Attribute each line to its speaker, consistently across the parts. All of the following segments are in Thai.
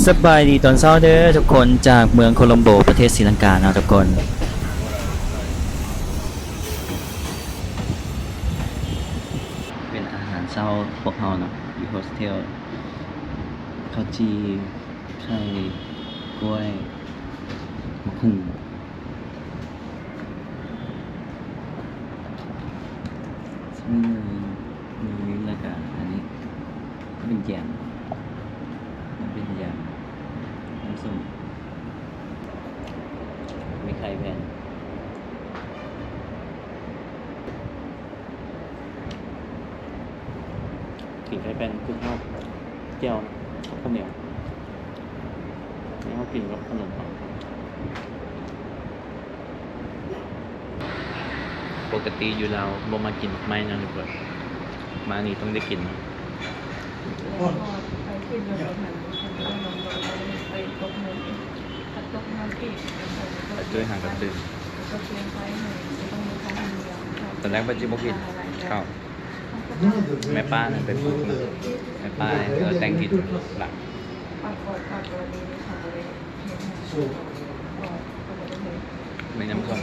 Speaker 1: สบายดีตอนเช้าเด้อทุกคนจากเมืองโคลัมโบประเทศศรีลังกานะทุกคนเป็นอาหารเช้าพวกเราเนาะอยู่โฮสเทลข้าวจีไข่กล้วยมะฮุ่งมีแล้วก็อันนี้เป็นแยมเป็นแยมน้ำส้มมีไข่แผ่นกินไข่แผ่นคือข้าวเจียวข้าวเหนียวนี่เขากินกับขนมปังปกติอยู่เราบ่มากินไม่นะทุกคนมานี่ต้องได้กิน
Speaker 2: ไปขึ้นเรือหันไปตกน้ำอีกถ้าตกน้ำอีก
Speaker 1: ไปด้วยหางกระตือ
Speaker 2: ก็เพียงไว้หนึ่งต้องมีข้าวเหนียว
Speaker 1: ตอนแรกปัจจุบันกินข้าวแม่ป้าเนี่ยไปปลูกนะแม่ป้าเนี่ยเราแต่งกินหลัก
Speaker 2: ปากกอดปากกอดดีค่ะเลย
Speaker 1: ไม่น้ำส้ม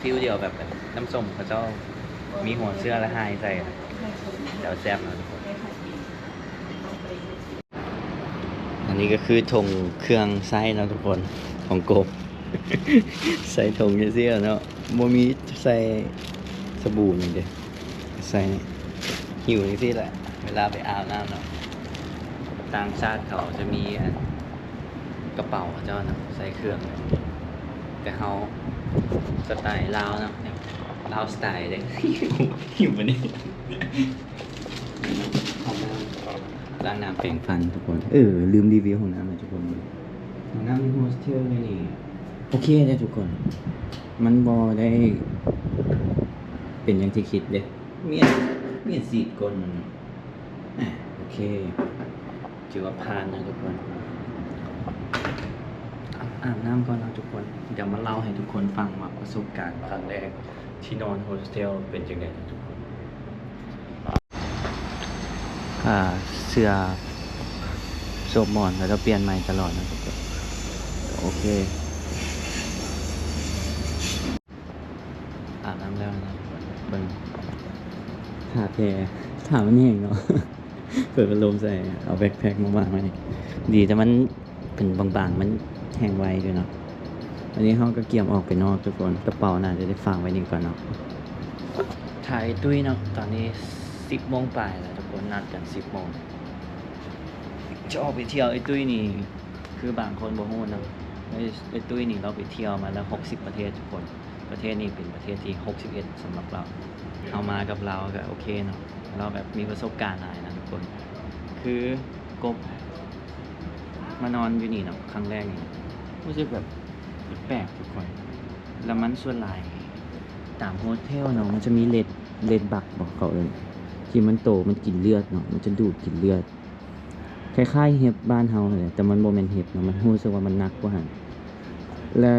Speaker 1: ฟิวเดียวแบบน้ำส้มเขาเจ้ามีหัวเสื้อและหายใส่เดี๋ยวแซ่บนะทุกคนอันนี้ก็คือธงเครื่องไส้นะทุกคนของโกบ ใส่ธงเสื้อเนาะโมมีใส่สบู่อย่างเดียวใส่หิวอย่างที่แหละเวลาไปอาบน้ำเนาะต่างชาติเขาจะมีกระเป๋าเจ้าเนาะใส่เครื่องแต่เขาสไตล์ลาวเนาะลาวสไตล์เลยหิวมันนี่ล้างน้ำแปรงฟันทุกคนลืมรีวิวของน้ำเลยทุกคนของน้ำในโฮสเทลเลยนี่โอเคเลยทุกคนมันบอได้เป็นอย่างที่คิดเลยเมียนสีดก้นมันโอเคถือว่าผ่านนะทุกคนอาบน้ำก่อนนะทุกคนเดี๋ยวมาเล่าให้ทุกคนฟังว่าประสบการณ์ครั้งแรกที่นอนโฮสเทลเป็นยังไงนะทุกคนเสื้อโซบมอนแล้วจะเปลี่ยนใหม่ตลอดนะทุกคนโอเคอาบน้ำแล้วนะเบิ่งถาดแพรถามมันแห้งเนาะ เปิดพัดลมใส่เอาแบ็คแพ็คมาวางไว้ดีแต่มันเป็นบางๆมันแห้งไวด้วยเนาะวันนี้เขาก็เกี่ยมออกไปนอกทุกคนกระเป๋าน่าจะได้ฟังไว้ดีกว่าเนาะถ่ายตุ้ยเนาะตอนนี้10 โมงปลายแล้วทุกคนนัดกัน10 โมงจะออกไปเที่ยวไอ้ตุ้ยนี่คือบางคนบ่ฮู้เนาะไอ้ตุ้ยนี่เราไปเที่ยวมาแล้ว60 ประเทศทุกคนประเทศนี้เป็นประเทศที่61สำหรับเราเอามากับเราก็โอเคเนาะเราแบบมีประสบการณ์หลายนะทุกคนคือกบมานอนอยู่นี่เนาะครั้งแรกนี่รู้สึกแบบแปลกทุกคนแล้วมันส่วนหลายตามโฮเทลเนาะมันจะมีเลดบักบอกเขาเลยที่มันโตมันกินเลือดเนาะมันจะดูดกินเลือดคล้ายๆเห็บบ้านเฮาเลยแต่มันโมเมนเห็บเนาะมันรู้สึกว่ามันหนักกว่าหันและ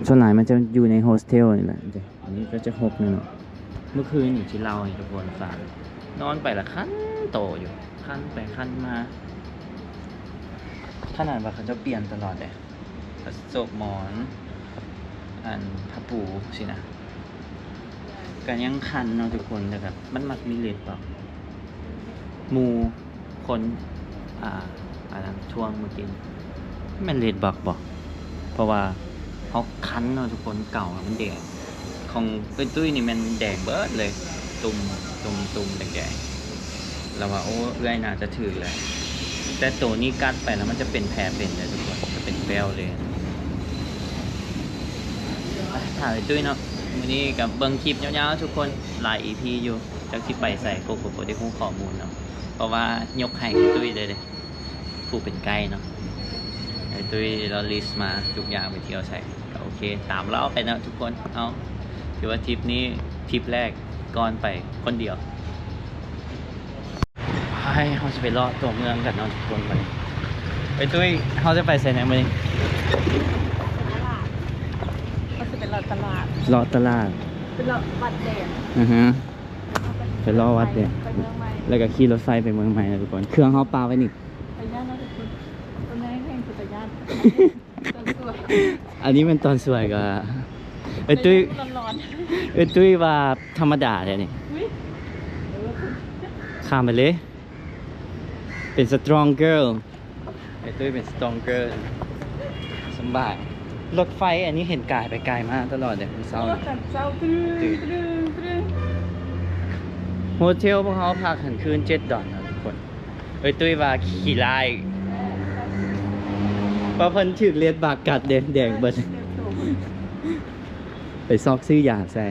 Speaker 1: ส่วนหลายมันจะอยู่ในโฮสเทลนี่แหละอันนี้ก็จะหกเนาะเมื่อคืนนี่ที่เราให้ทุกคนฟังนอนไปละคันโตอยู่คันไปคันมาขนาดว่าเขาจะเปลี่ยนตลอดเลยโศกหมอนอันผ้าปูสินะกันยังคันเนาะทุกคนแต่แบบมันมักมีเลดป่ะมูคนอะไรช่วงเมื่อกี้มันเลดบักบอกเพราะว่าเขาคันเนาะทุกคนเก่ามันแดงของเป็นตุ้ยนี่มันแดงเบิร์ดเลยตุ่มแดงๆแล้วว่าโอ้เอื้อยน่าจะถือเลยแต่ตัวนี้กัดไปแล้วมันจะเป็นแผลเป็นเลยทุกคนจะเป็นแป้วเลยถ่ายตุ้ยเนาะวันนี้กับเบิ้งคลิปยาวๆทุกคนหลาย EP อยู่จากที่ไปใส่โกโก้ได้คู่ข้อมูลเนาะเพราะว่ายกให้ตุ้ยเลยผู้เป็นไกด์เนาะไอ้ตุ้ยเราลิสต์มาทุกอย่างไปเที่ยวใส่โอเคตามเราไปนะทุกคนเอาถือว่าทริปนี้ทริปแรกก่อนไปคนเดียวให้เขาจะไปเลาะตัวเมืองกันเนาะทุกคนไปไอ้ตุ้ยเขาจะไปใส่ไหนมาดิ
Speaker 2: ก็จะเป็นตลาด
Speaker 1: เลาะตลาด
Speaker 2: เป็นเราบัตรแดง
Speaker 1: อือฮะ
Speaker 2: ไป
Speaker 1: ไปรอวัดเดี๋ยว
Speaker 2: ไปเมืองใหม่
Speaker 1: แล้วก็ขี่รถไฟไปเมืองใหม่นะทุกคน เครื่องเขาปาไว้นี่
Speaker 2: ไปย่านเราทุกคนต้นไม้แห่งสุตยานต้นสวย
Speaker 1: อันนี้เป็นตอนสวยก็เอ้ยตุ้ย
Speaker 2: ร้อน
Speaker 1: เอ้ยตุ้ยว่าธรรมดาเลยนี่
Speaker 2: ๆอุ้ยเออคุณ
Speaker 1: ข้ามไปเลย เป็น strong girl ไอ้ตุ้ยเป็น strong girl สำบาย รถไฟอันนี้เห็นกายไปไกลมากตลอดเลยคุณเศร้า
Speaker 2: รถกันเศร้าตรึงตรึงตรึง
Speaker 1: โฮเทลพวกเขาพักหันคืน$7นะทุกคน เอ้ยตุ้ยว่าขี่ไล่เพราะเพิ่นถือเลียดบากกัดแดงเบิดไปซอกซื้อยาใส่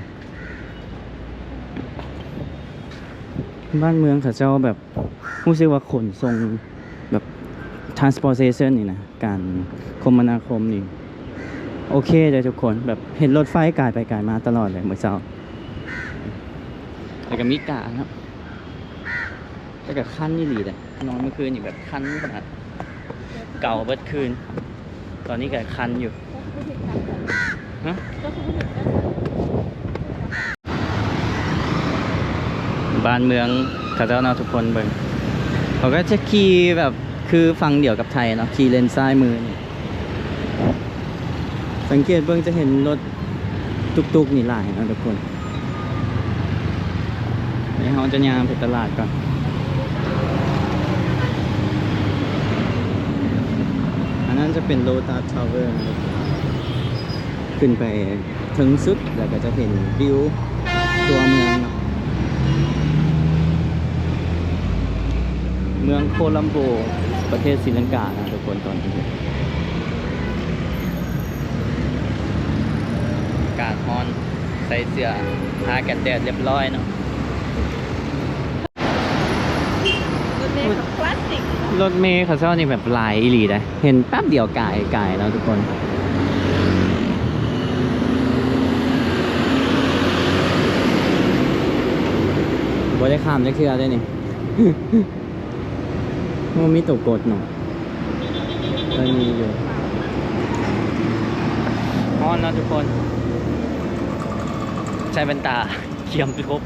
Speaker 1: บ้านเมืองเขาเจ้าแบบรู้สึกว่าขนส่งแบบ transportation นี่นะ การคมนาคมนี่ โอเคเลยทุกคนแบบเห็นรถไฟกายไปกายมาตลอดเลยเมื่อเช้าแล้วก็มีกาครับแล้วก็คันนี่หลีเลยนอนเมื่อคืนนี่แบบคันขนาดเก่าเบิดคืน ตอนนี้ก็คันอยู่ฮะบ้านเมืองเขาเจ้าเนาะทุกคนเบิ่งเขาก็จะขี่แบบคือฟังเดี่ยวกับไทยเนาะขี่เลนซ้ายมือนี่สังเกตเบิ่งจะเห็นรถตุกๆนี่หลายเนาะทุกคนเดี๋ยวเราจะย่างไปตลาดก่อนอันนั้นจะเป็นโลตัสทาวเวอร์นะครับขึ้นไปถึงสุดแล้วก็จะเห็นวิวตัวเมืองเนาะเมืองโคลัมโบประเทศศรีลังกานะทุกคนตอนนี้อากาศร้อนใส่เสื้อทากันแดดเรียบร้อยเนาะ
Speaker 2: รถเมล์กับพลาสติก
Speaker 1: รถเมล์เขาเจ้านี่แบบลายอีหลีได้เห็นแป๊บเดียวกายแล้วทุกคนบ่ได้ข้ามได้เทื่อได้นี่ มันมีตัวกดเนาะเคยมีอยู่ฮ้อนนะทุกคนใช้เป็นตาเขียมไปครบ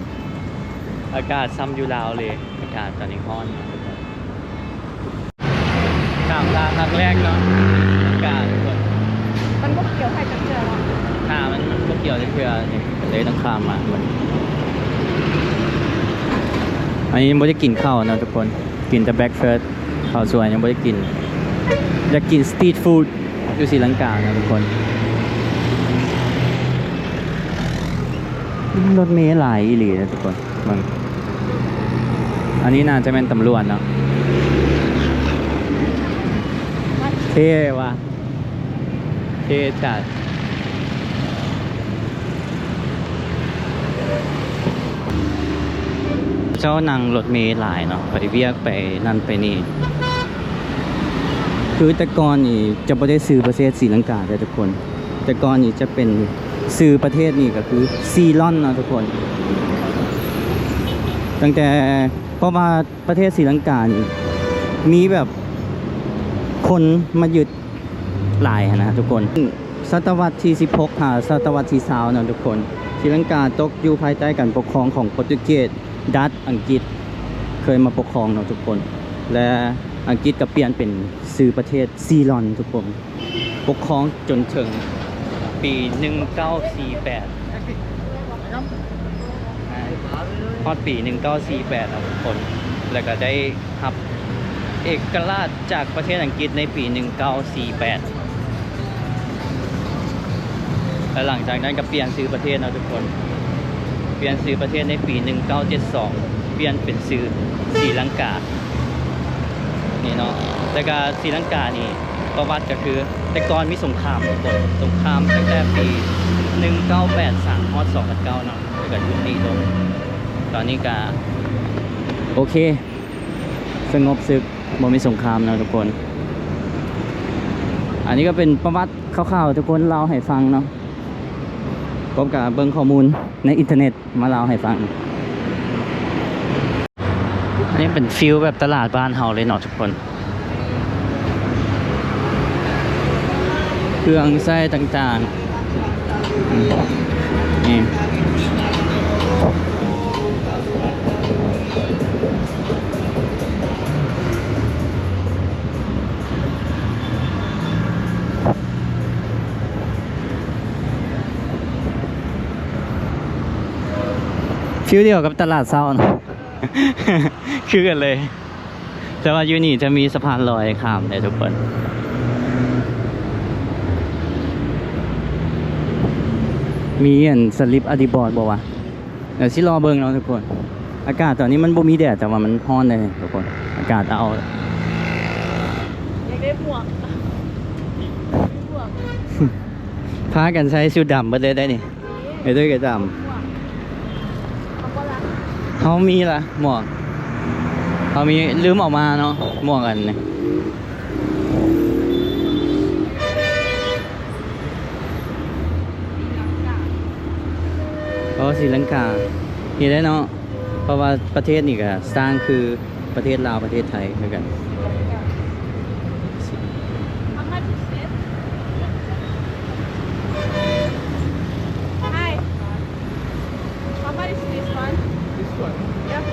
Speaker 1: อากาศซ้ำอยู่ลาวเลยอากาศตอนนี้ฮ้อนนะทุกคนข้ามทางครั้งแรกเนาะอากาศทุกคน
Speaker 2: มันก็เกี่ยวให้จังเจอ
Speaker 1: ถ้ามันก็เกี่ยวได้เพื่อนี่เลยต้องข้ามมาเหมือนอันนี้ยังไม่ได้กินข้าวนะทุกคนกินแต่แบล็กเฟิร์สข้าวสวยยังไม่ได้กินอยากกินสตรีทฟู้ดอยู่ศรีลังกานะทุกคนรถเมล์หลายอีหลีนะทุกคนมึงอันนี้น่าจะเป็นตำรวจเนาะเท่ว่ะเท่จัดเจ้านั่งรถเมล์หลายเนาะไปเวียกไปนั่นไปนี่คือแต่ก่อนนี่จะไม่ได้ซื้อประเทศศรีลังกาแต่ทุกคนแต่ก่อนนี่จะเป็นซื้อประเทศนี่ก็คือซีลอนเนาะทุกคนตั้งแต่เพราะว่าประเทศศรีลังกานี่มีแบบคนมายึดหลายนะทุกคนศตวรรษที่16ศตวรรษที่20เนาะทุกคนศรีลังกาตกอยู่ภายใต้การปกครองของโปรตุเกสดัตช์อังกฤษเคยมาปกครองเนาะทุกคนและอังกฤษก็เปลี่ยนเป็นซื้อประเทศซีลอนทุกคนปกครองจนถึงปี1948พอดปี1948นะทุกคนแล้วก็ได้รับเอกราชจากประเทศอังกฤษในปี1948และหลังจากนั้นก็เปลี่ยนชื่อประเทศนะทุกคนเปลี่ยนชื่อประเทศในปี1972เปลี่ยนเป็นชื่อศรีลังกานี่เนาะแต่ก็ศรีลังกานี่ประวัติก็คือแต่ก่อนมีสงครามทุกคนสงครามตั้งแต่ปี1983ฮอด2009เนาะแล้วก็ยุติลงตอนนี้ก็โอเคสงบศึกบ่มีสงครามนะทุกคนอันนี้ก็เป็นประวัติคร่าวๆทุกคนเล่าให้ฟังเนาะผมกับเบิ่งข้อมูลในอินเทอร์เน็ตมาเล่าให้ฟังอันนี้เป็นฟิลแบบตลาดบ้านเฮาเลยเนาะทุกคนเครื่องใช้ต่างๆนี่ ฟิวเดียวกับตลาดเศร้าเนอะ คือกันเลย แต่ว่ายูนี่จะมีสะพานลอยข้ามเลยทุกคน มีอันสลิปอดิบอร์ดบอกว่าเดี๋ยวสิรอเบิ่งเนาะทุกคน อากาศตอนนี้มันบ่มีแดดแต่ว่ามันร้อนเลยทุกคน อากาศเอา
Speaker 2: อยากได้หมวกหมวก
Speaker 1: พากันใช้ชุดดำมาเลยได้นี่ไปด้วยกันด
Speaker 2: หมวกเขาก็รัก
Speaker 1: ำเขามีละหมวกเขามีลืมออกมาเนาะหมวกอันนี้เพราะศรีลังกาเห็นได้เนาะเพราะว่าประเทศนี่ก็สร้างคือประเทศลาวประเทศไทยเหมือนกัน
Speaker 2: How much is this? Hi. How much is this one?
Speaker 3: This one,
Speaker 2: Yeah.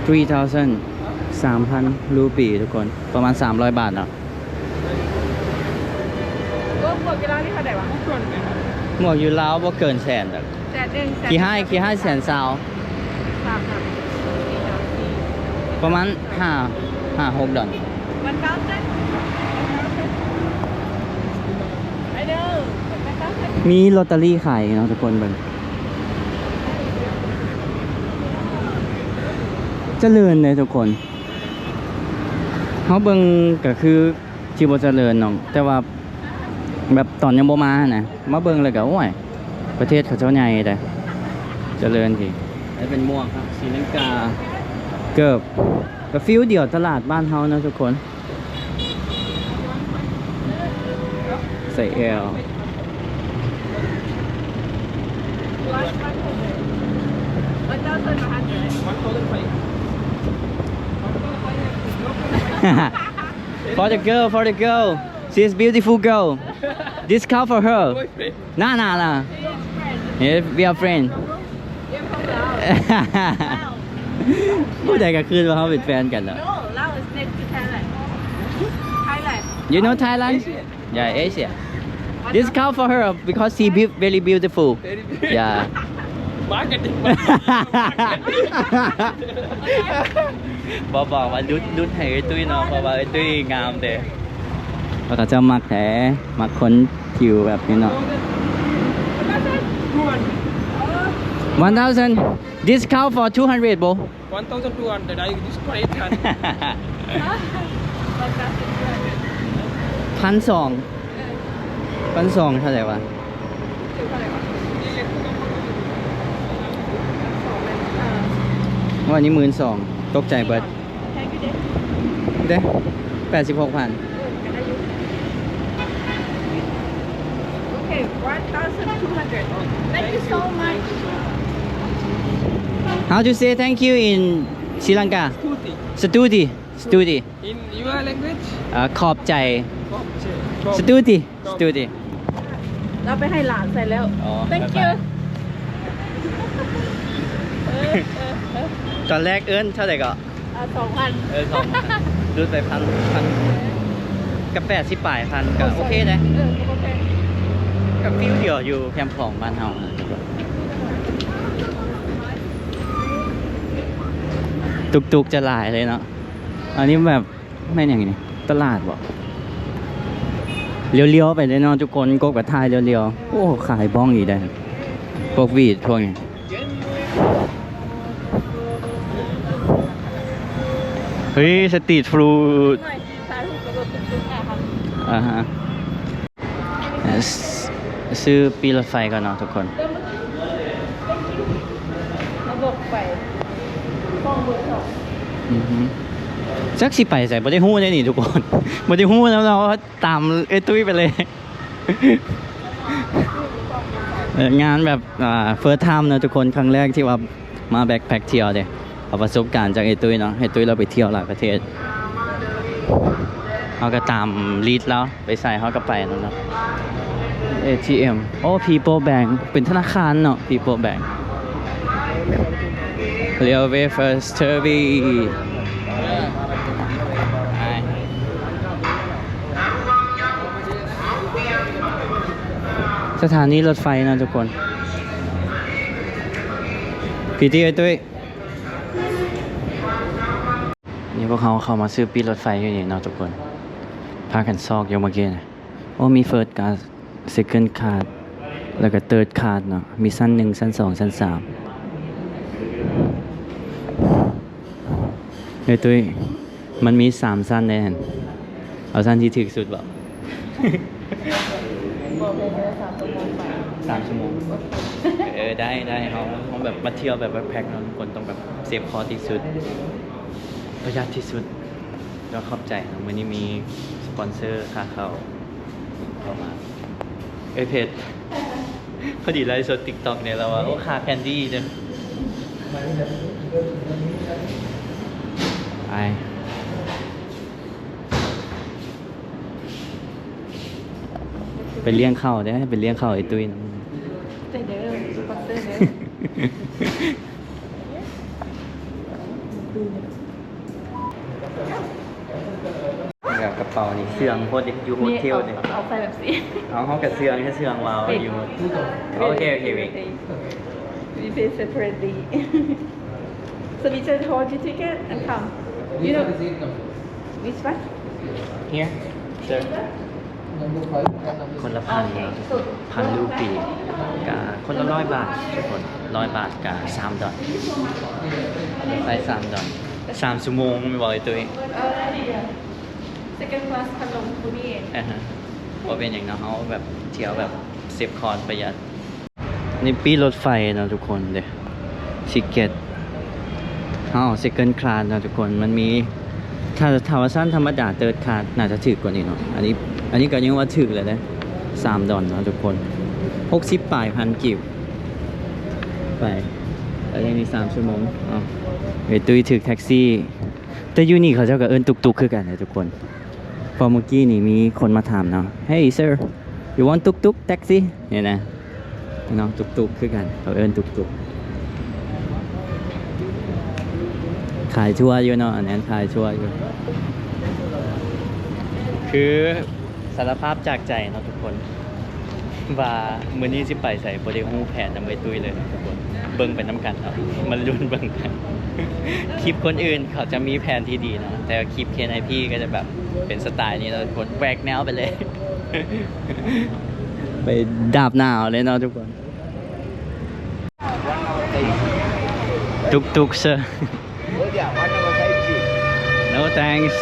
Speaker 1: 3,000 3,000 รูปีทุกคนประมาณ300 บาทเนาะ
Speaker 2: ก็หมวกกีฬาที่เท่าไหร่วะ
Speaker 1: หมวกอยู่ลาวบ่เกินแสนแบบ
Speaker 2: แสนหนึ่ง
Speaker 1: ขี่ให้แสนซาว
Speaker 2: สามค่ะสี่สามสี่
Speaker 1: ประมาณ5-6 ดอล
Speaker 2: วันเก้าเส้นไปเด้อไปเก้าเส้น
Speaker 1: มีลอตเตอรี่ขายเนาะทุกคนเบิ่งเจริญเลยทุกคนเขาเบิ่งก็คือชีบ่เจริญเนาะแต่ว่าแบบตอนยังบ่มานะมาเบิ่งเลยก็โอ้ยประเทศเขาเจ้าใหญ่เด้เจริญทีนี่เป็นม่วงครับศรีลังกาเกิบก็ฟิวเดียวตลาดบ้านเฮาเนาะทุกคนใส่แอล
Speaker 2: วันเก้าเส้นมาหันเลย
Speaker 1: for the girl she's beautiful girl discount for her nah yeah we are friend
Speaker 2: เยี่ยมพวกเรา
Speaker 1: ผู้ใดก็คืนว่าเขาเป็นแฟนกันเหรอ
Speaker 2: No, Lao is next to Thailand. Thailand.
Speaker 1: you know Thailand yeah Asia discount for her because she very beautiful yeah
Speaker 3: marketing.
Speaker 1: บอกว่าดุดให้ไอ้ตุ้ยเนาะเพราะว่าไอ้ตุ้ยงามเด้เขาก็จะมักแท้มักคนผิวแบบนี้เนาะ 1,000 discount for 200 bro
Speaker 3: 1,200. I just for 800.
Speaker 1: 1,200 เท่าไหร่วะวันนี้12,000ตกใจเบิดเด้86,000
Speaker 2: Okay, 1,200. Thank you so much.
Speaker 1: How to say thank you in Sri Lanka
Speaker 3: Tuti.
Speaker 1: Stuti
Speaker 3: In your language?
Speaker 1: ขอบใจ
Speaker 3: Koche.
Speaker 1: Stuti
Speaker 2: เราไปให้หลานใส่แล้ว
Speaker 1: อ๋อ
Speaker 2: Thank
Speaker 1: บ๊าย
Speaker 2: you.
Speaker 1: บาย ตอนแรกเอิ้นเท่าไหร่ก็
Speaker 2: 2,000.
Speaker 1: 2,000ดูไปพันกับ80 ปลายพันก็โอเคนะ
Speaker 2: โอเค
Speaker 1: กับฟิวเดียวอยู่แคมป์ของบ้านเฮาตุกๆจะหลายเลยเนาะอันนี้แบบไม่อย่างนี้ตลาดบอกเลี้ยวๆไปเลยเนาะทุกคนกบกับทายเลี้ยวๆโอ้ขายบ้องอีกได้พวกวีดพวกนี้เฮ้ยสตรีทฟู้ด
Speaker 2: หน่อยสายหูกระโดดตึ๊กๆครับ
Speaker 1: อ่าฮะซื้อปีรถไฟก่อนเนาะทุกคน
Speaker 2: ระบบไปกล้องเบอร์สอง
Speaker 1: อือฮึจักสิไปใส่บ่ได้ฮู้ได้นี่ทุกคน บ่ได้ฮู้แล้วเราก็ตามไอ้ตุ้ยไปเลย งานแบบfirst time เนอะทุกคนครั้งแรกที่ว่ามาแบ็คแพ็คเที่ยวเด้เอาประสบการณ์จากไอ้ตุ้ยเนาะไอ้ตุ้ยเราไปเที่ยวหลายประเทศเขาก็ตามลีดแล้วไปใส่เขาก็ไปนั่นเนาะ ATM โอ้ People Bank เป็นธนาคารเนาะ People Bank เรียวเวฟสเทอร์บีสถานีรถไฟนะทุกคนพี่ที่ไอ้ตุ้ยนี่พวกเขาเข้ามาซื้อปีรถไฟอยู่นี่เนาะทุกคนพากันซอกอยู่เมื่อกี้นะโอ้มี First Card Second Card แล้วก็ Third Card เนาะมีชั้น1ชั้น2ชั้น3เฮ้ยตุ้ยมันมี3ชั้นแน่นเอาชั้นที่ถึกสุดบ่
Speaker 2: บอกเลยว่า3 ชั่วโมงไป
Speaker 1: 3 ชั่วโมงได้เขาแบบมาเที่ยวแบบแพ็คเนาะทุกคนต้องแบบเซฟคอที่สุดประหยัดที่สุดก็ขอบใจนะวันนี้มีสปอนเซอร์ค่าเข้ามาเพจพอดีไลฟ์สด TikTok เนี่ยเราว่าโอ้ค่าแคนดี้เด้อไปเลี้ยงข้าวได้ไปเลี้ยงข้าวไอ้ตุ้ยนะ
Speaker 2: ใจเด้อสปอนเซอร์เด้อ
Speaker 1: กระเป๋านี่เสื่องโคตรอยู่โฮเทลเนี่ย
Speaker 2: เอาไปแบบสิ
Speaker 1: เอาห้องกับเสื่องแค่เสื่องวาวอยู่โอเควิก
Speaker 2: We pay separately. So we just hold your ticket and come. You know which one?
Speaker 1: here sir คนละ1,000 รูปีกับคนละ100 บาททุกคน100 บาทกับ$3ไป$3 3 ชั่วโมงไม่บอกไอ้ตุ้ย
Speaker 2: Second class พัดลมคูนี่
Speaker 1: ว่าเป็นอย่างนั้นเขาแบบเที่ยวแบบเซฟคอร์ดประหยัดนี่ปีรถไฟนะทุกคนเด้ชิเก็ตเซคันด์คลาสนะทุกคนมันมีถ้าสั้นธรรมดาเติร์ดคลาสน่าจะถึกกว่านี้เนาะอันนี้ก็ยังว่าถึกเลยนะ$3นะทุกคน60ปลายพันกิบไปแล้วยังมี3 ชั่วโมงเฮ้ยตุ้ยถึกแท็กซี่แต่ยูนี่เขาเจ้าก็เอิ้นตุกๆคือกันนะทุกคนพอเมื่อกี้นี่มีคนมาถามเนาะ Hey sir you want ตุกๆ taxi เนี่ยนะน้องตุกๆคือกันเขาเอิ้นตุกๆขายชั่วอยู่เนาะอันนั้นขายชั่วอยู่คือสารภาพจากใจเนาะทุกคนว่ามื้อนี้สิไปใส่บ่ได้ฮู้แผนนำไปตุ้ยเลยทุกคนเบิ่งไปนํกันเนาะมันลุ้นเบิ่งกันคลิปคนอื่นเขาจะมีแผนที่ดีเนาะแต่คลิป KNIP ก็จะแบบเป็นสไตล์นี้เนาะทุกคนแหวกแนวไปเลย ไปดาบหนาวเลยเนาะทุกคนตุกๆ sir no thanks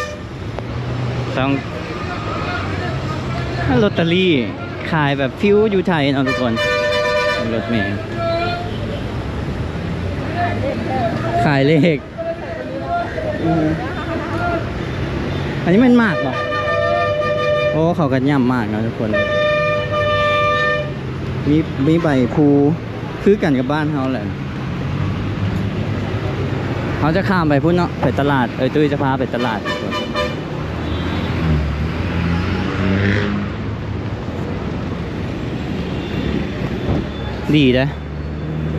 Speaker 1: ต้องลอตเตอรี่ขายแบบฟิวอยู่ไทยเนาะทุกคนรถเมล์ขายเลขอันนี้มันมากป่ะโอ้เขากันย่ำมากเนาะทุกคนมีใบภูคือกันกับบ้านเขาแหละเขาจะข้ามไปพุ่นเนาะไปตลาดตุ้ยจะพาไปตลาดดีนะ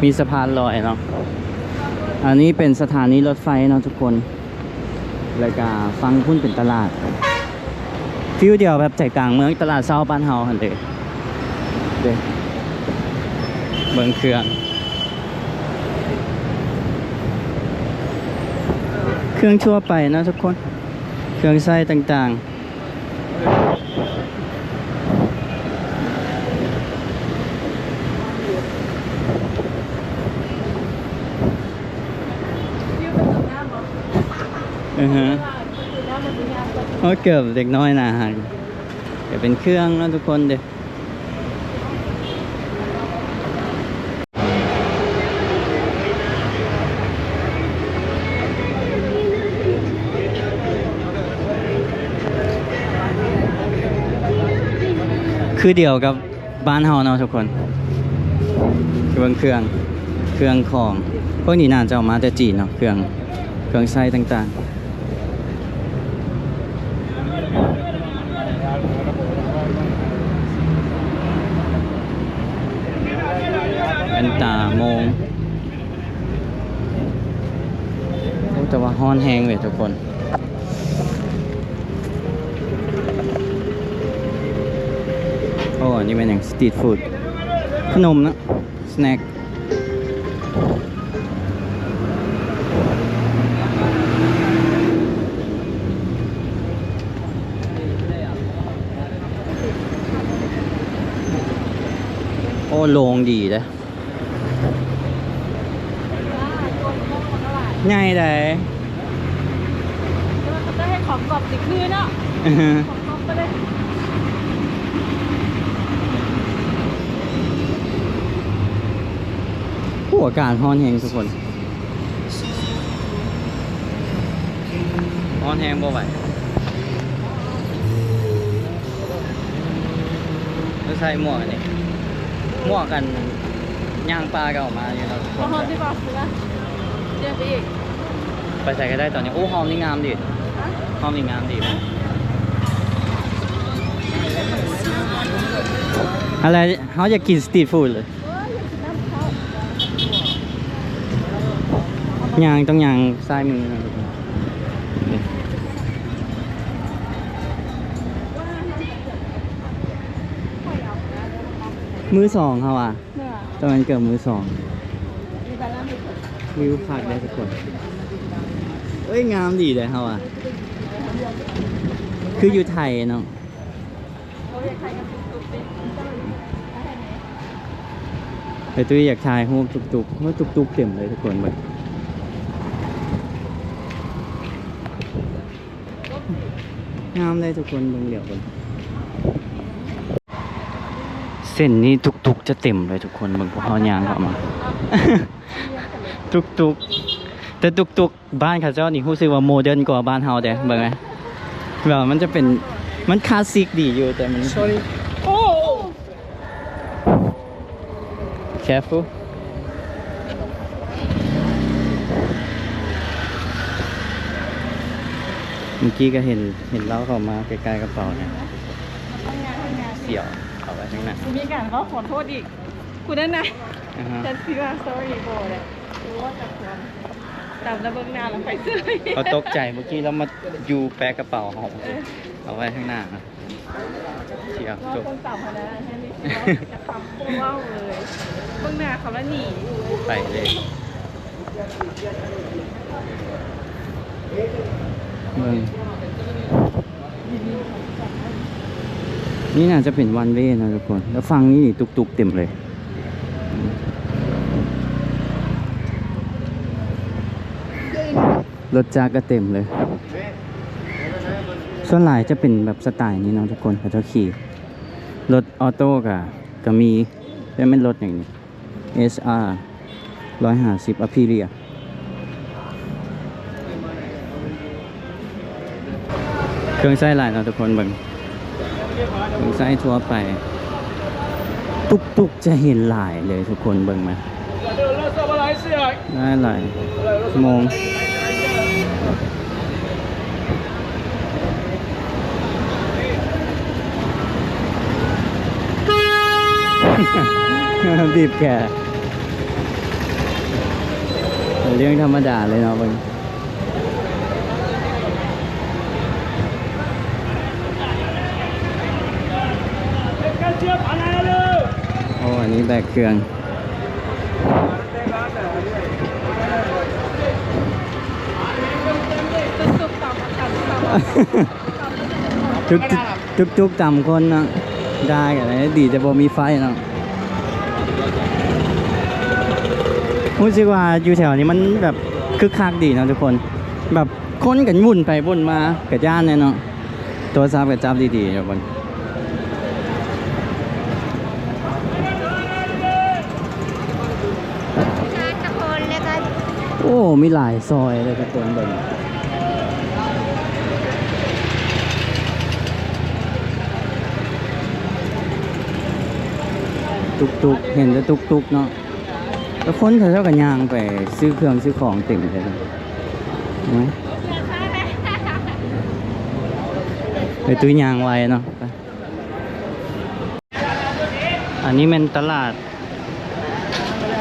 Speaker 1: มีสะพานลอยเนาะอันนี้เป็นสถานีรถไฟเนาะทุกคนแล้วก็ฟังพุ่นเป็นตลาดฟิวเดียวแบบใจกลางเมืองตลาดเช้าบ้านเฮาหันเด้เบิ่งเครื่องทั่วไปนะทุกคนเครื่องไส้ต่างๆเกือบเด็กน้อยนะฮะเดี๋ยวเป็นเครื่องนะทุกคนเด้คือเดียวกับบ้านเฮาเนาะทุกคนเครื่องของพวกนี้น่าจะเอามาแต่จีนเนาะเครื่องไส้ต่างๆ นตาโมงโอ้แต่ว่าฮ้อนแฮงเลยทุกคนโอ้อันนี้เป็นอย่างสตรีทฟู้ดขนมนะสแน็คโอ้โลงดีเลยง่ายเลย
Speaker 2: ก็ได้ให้ของกรอบติดคืนเนาะของกรอบก็ได้
Speaker 1: ผู้อาการฮ้อนแฮงทุกคนฮ้อนแฮงบ่ไหวแล้วใส่หมวกอันนี้หมวกกันย่างปลาก็ออกมาอยู่แล้วทุกค
Speaker 2: พอน หอมที่บอกซื้อละเดี๋ยวไปอีก
Speaker 1: ไปใส่ก็ได้ตอนนี้โอ้หอมนี่งามดิหอมนี่งามดิอะไรเขาอยากกินสตรีทฟู้ดเลยย่างต้องย่างซ้ายมือนะทุกคนนี่มือสองเขาอ่ะ
Speaker 2: เมื่อ
Speaker 1: ตอนนั้นเกิดมือสอง
Speaker 2: มีบาลานซ์
Speaker 1: วิวพักได้ทุกคนเอ้ยงามดีเลยเขาอ่ะคืออยู่ไทยเนาะ
Speaker 2: เขาอยากใครกับตุ๊กติ๊กอะไรไหน
Speaker 1: แต่ตุ้ยอยากถ่ายรูปตุกๆเพราะตุกๆเต็มเลยทุกคนแบบงามเลยทุกคนเบิ่งเหลียวกันเส้นนี้ตุกๆจะเต็มเลยทุกคนเบิ่งพวกเขายางเข้ามา ตุกๆแต่ตุกๆบ้านเขาเจ้านี่รู้สึกว่าโมเดิร์นกว่าบ้านเฮาเด้เบิ่งไหมแบบมันจะเป็นมันคลาสสิกดีอยู่แต่มัน
Speaker 3: Sorry.
Speaker 1: careful เมื่อกี้ก็เห็นเล้าเข้ามาใกล้ๆกระเป๋าเนี่ยเสี่ยวเอาไว้ข้างหน้า
Speaker 2: มีการเขาขอโทษอีกคุณนั่นนะ
Speaker 1: อ่าฮะ
Speaker 2: ฉันคิดว่า sorry โบเลยรู้ว่าจะควรจำแล้วเบื้องหน้าแล้วไปซื้อ
Speaker 1: เขาตกใจเมื่อกี้เรามาอยู่แปะกระเป๋าหอมเอาไว้ข้างหน้านะเสี่ยว
Speaker 2: ว่า
Speaker 1: จบ
Speaker 2: คนจับมาแล้วฉันนี่คิดว่าจะทำโคตรว่าวเลยเบื้องหน้าเขาแล้วหนีอยู่
Speaker 1: ไปเลยเบิ่งนี่น่าจะเป็นวันเวนะทุกคน แล้วฟังนี่ตุกๆเต็มเลย รถจักรก็เต็มเลย ส่วนหลายจะเป็นแบบสไตล์นี้เนาะทุกคนเขาจะขี่ รถออโต้ก็มีแต่ไม่รถอย่างนี้ SR 150 Aprilia เครื่องใช้หลายเนาะทุกคนเบิ่งเครื่องใช้ทั่วไป ตุกๆจะเห็นหลายเลยทุกคนเบิ่งมาได้หลายชั่วโมง บีบแกเรื่องธรรมดาเลยเนาะเบิ่งโอ้อันนี้แบกเครื่อง
Speaker 2: ตุ๊กๆตามตาม
Speaker 1: ทุกต่ำคนเนาะได้กันเลยดีแต่บ่มีไฟเนาะรู้สึกว่าอยู่แถวนี้มันแบบคึกคักดีเนาะทุกคน แบบคนกันวุ่นไปวุ่นมากับย่านเนี่ยเนาะตัวซับกับจับดีๆทุกคนโอ้มีหลายซอยเลยทุกคนเบิ่งตุกๆเห็นแต่ตุกๆเนาะแล้วคนเขาเจ้ากันย่างไปซื้อเครื่องซื้อของเต็มเลยนะเห็นไหมไปตุ้ยยางไว้เนาะไปอันนี้เป็นตลาด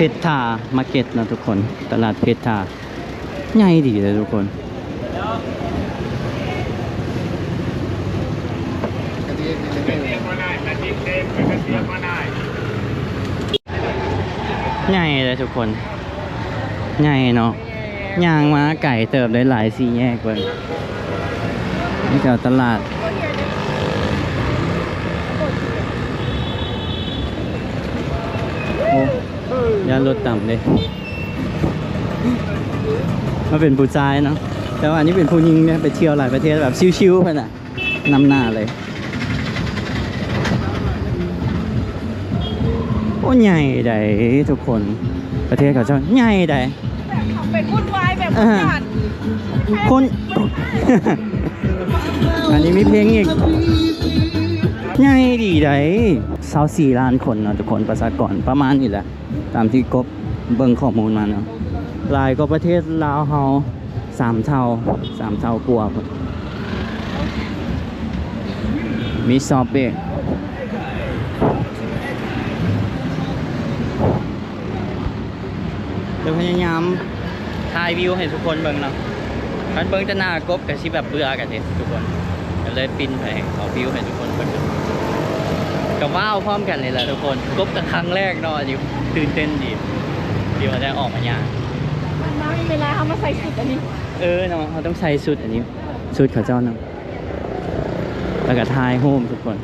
Speaker 1: ชรทามาร์เก็ตนะทุกคนตลาดเพชรทาใหญ่ดีเลยทุกคนใหญ่เลยทุกคนใหญ่เนาะย่างมาไก่เติบได้หลายสี่แยกเบิ่งนี่ก็ตลาดโอ้ยานรถต่ำเลยมาเป็นผู้ชายเนาะแต่ว่าอันนี้เป็นผู้หญิงเนี่ยไปเที่ยวหลายประเทศแบบชิวๆไปน่ะนำหน้าเลยโอ้ใหญ่ใดทุกคนประเทศเขาเจ้าใหญ่ใด
Speaker 2: เป็นวุ่นวายแบบจัด
Speaker 1: คน อันนี้มีเพลงอีกใหญ่ดีใด24 ล้านคนเนาะทุกคนประชากรประมาณนี้แหละตามที่กบเบิ่งข้อมูลมาเนาะหลายก็ประเทศลาวเฮา3 เท่ากว่าพุ่นมีซอบเบกเดี๋ยวพยายามถ่ายวิวให้ทุกคนเบิ่งเนาะมันเบิ่งจะหน้ากบกับสิแบบเบื่อกันเด้ทุกคนก็เลยปิ้นไปเอาวิวให้ทุกคนเบิ่งกับว้าวพร้อมกันเลยแหละทุกคนกบแต่ครั้งแรกเนาะอยู่ตื่นเต้นดีที่ว่าได้ออกมาย่าง
Speaker 2: มันมาเวลาเขามาใส่ชุดอันนี้
Speaker 1: เนาะเขาต้องใส่ชุดอันนี้ชุดเขาเจ้าเนาะแล้วก็ถ่ายโฮมทุกคน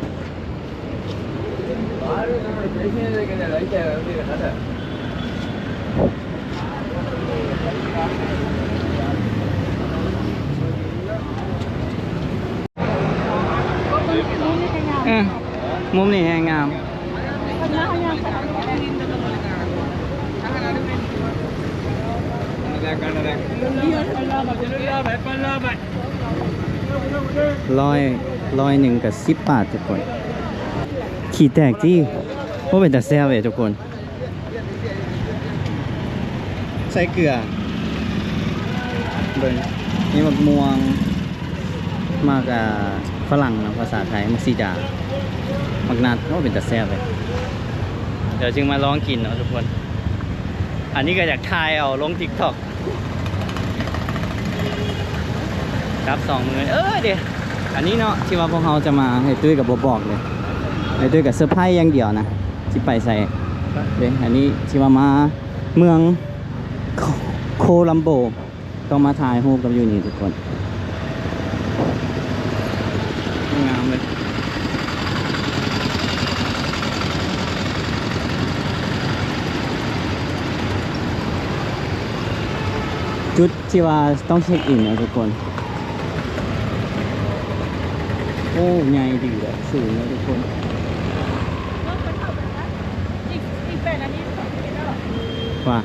Speaker 1: มุมนี้แหงงามร้อยหนึ่งกับ10 บาททุกคนขี่แตกที่เพราะเป็นแต่แซ่บเลยทุกคนใส่เกลือเบิ่งนี่มะม่วงมากฝรั่งนะภาษาไทยมักซีดามักนัดก็เป็นแต่แซ่บเลยเดี๋ยวจึงมาลองกินเนาะทุกคนอันนี้ก็อยากทายเอาลง TikTok ครับ2 มื้อเดี๋ยวอันนี้เนาะที่ว่าพวกเราจะมาให้ตุ้ยกับบอกเลยให้ตุ้ยกับเซอร์ไพรส์อย่างเดียวนะที่ไปใส่เดี๋ยวอันนี้ที่ว่ามาเมืองโคลัมโบต้องมาถ่ายรูปกับอยู่นี่ทุกคนงามเลยจุดที่ว่าต้องเช็คอินนะทุกคนโอ้ใหญ่ดีเลยสูงนะทุกคน
Speaker 2: อีกแปดอันนี้
Speaker 1: ว่า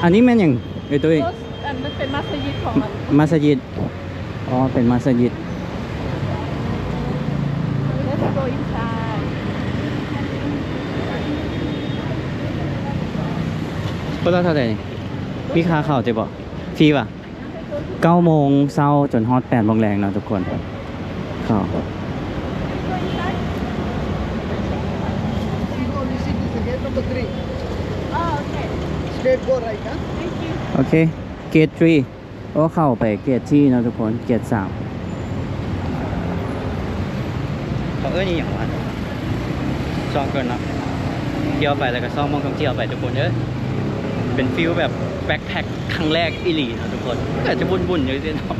Speaker 1: อันนี้แม่นอย่างไอ้ตุ้ย
Speaker 2: อันนั้นเป็นมัสยิดของ
Speaker 1: มัสยิดอ๋อเป็นมัสยิด
Speaker 2: Let's go inside
Speaker 1: ก็ต้องเท่าไหร่นี่มีค่าเข้าจะบอกฟรีป่ะ9 โมงเช้าจนฮอต8 โมงแรงเนาะทุกคนเข้า
Speaker 2: Oh, okay.
Speaker 4: Straight go right, huh?
Speaker 2: Thank you.
Speaker 1: โอเคเกต3โอ้เข้าไปเกตที่เนาะทุกคนเกต3เขานี่อย่างวันซ่องเกินเนาะเที่ยวไปแล้วก็ซ่องมองท่องเที่ยวไปทุกคนเป็นฟิลแบบแบ็คแพ็คครั้งแรกอีหลีเนาะทุกคนอาจจะวุ่นๆอยู่ที่น้อง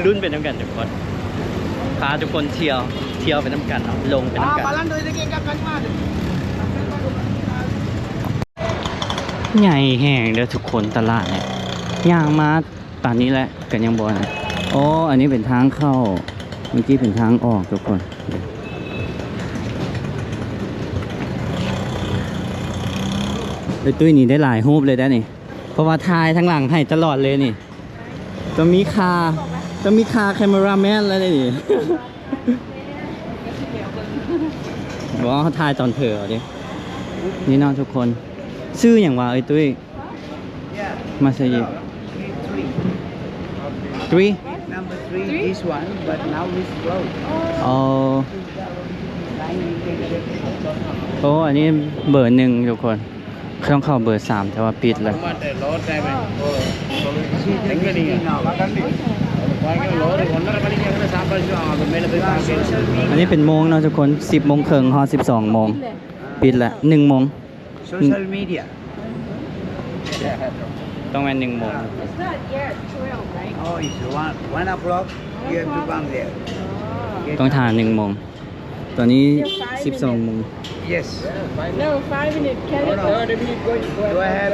Speaker 1: รุ่นเป็นน้ำกันทุกคนพาทุกคนเที่ยวเป็นน้ำกันเนาะลงเป็นน้ำกันใหญ่แห้งเด้อทุกคนตลาดเนี่ยย่างมาป่านนี้แหละกันยังบ่นะอ๋ออันนี้เป็นทางเข้าเมื่อกี้เป็นทางออกทุกคนตุ้ยนี่ได้หลายรูปเลยได้นี่เพราะว่าถ่ายทั้งหลังให้ตลอดเลยนี่จะมีคาแคมราแมนแล้วนี่ บอกว่าเขาถ่ายตอนเผลอดินี่เนาะทุกคนชื่ออย่างว่าตุ้ยมาสยิด 3
Speaker 4: Number 3, this one, but now it's closed.
Speaker 1: อ๋อ
Speaker 4: Line you can check.
Speaker 1: โอ้อันนี้เบอร์หนึ่งทุกคนต้องเข้าเบอร์สามแต่ว่าปิดแล้ว อันนี้เป็นโมงเนาะทุกคน 10 โมงครึ่งฮอ12 โมง ปิดแล้ว1 โมง
Speaker 4: Social media.
Speaker 1: ต้องเป็น1 โมง
Speaker 2: It's not yet 12, right?
Speaker 4: Oh, it's 1 o'clock. You have to come there.
Speaker 1: ต้องทาน1 โมง ตอนนี้ 12 โมง
Speaker 4: Yes.
Speaker 2: No, 5 minutes. Can
Speaker 4: No,
Speaker 2: it
Speaker 4: no.
Speaker 2: go?
Speaker 3: 30 minutes going to
Speaker 4: Do I have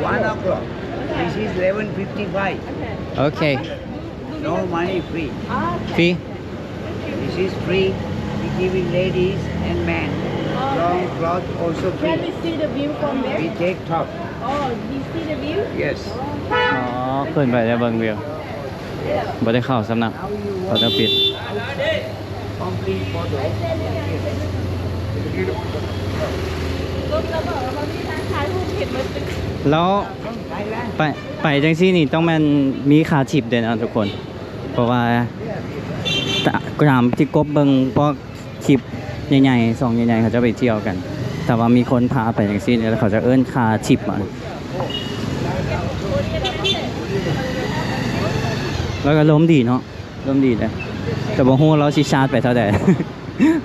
Speaker 4: 1
Speaker 2: Oh,
Speaker 4: o'clock? This is 11:55.
Speaker 2: okay.
Speaker 1: โอเค
Speaker 4: No money free.
Speaker 2: Ah,
Speaker 1: ฟรี
Speaker 4: This is free. We give it ladies and men. Long cloth also
Speaker 2: can
Speaker 4: free.
Speaker 2: we see the view from
Speaker 4: We
Speaker 2: there?
Speaker 4: take top.
Speaker 2: Oh, you see the view?
Speaker 4: Yes.
Speaker 1: อ๋อขึ้นไปแล้วเบิ่งวิวบ่ได้เข้าสำนัก
Speaker 4: Now you
Speaker 1: เขา
Speaker 4: want
Speaker 1: จะปิด
Speaker 4: complete photo.
Speaker 2: รถระเบิดเขามีทางถ่ายรูปเห็นมันเป็น
Speaker 1: แล้ว
Speaker 4: From Thailand.
Speaker 1: ไปจังซี่นี่ต้องแมันมีค่าทิปเด้นะทุกคน เพราะว่าตามที่กบเบิ่งพวกคลิปใหญ่ๆ2ใหญ่ๆเขาจะไปเที่ยวกัน แต่ว่ามีคนพาไปจังซี่เนี่ยแล้วเขาจะเอิ้นค่าทิปมาแล้วก็ล้มดีเนาะล้มดีเลยแต่บ่ฮู้เราสิชาร์จไปเท่าใด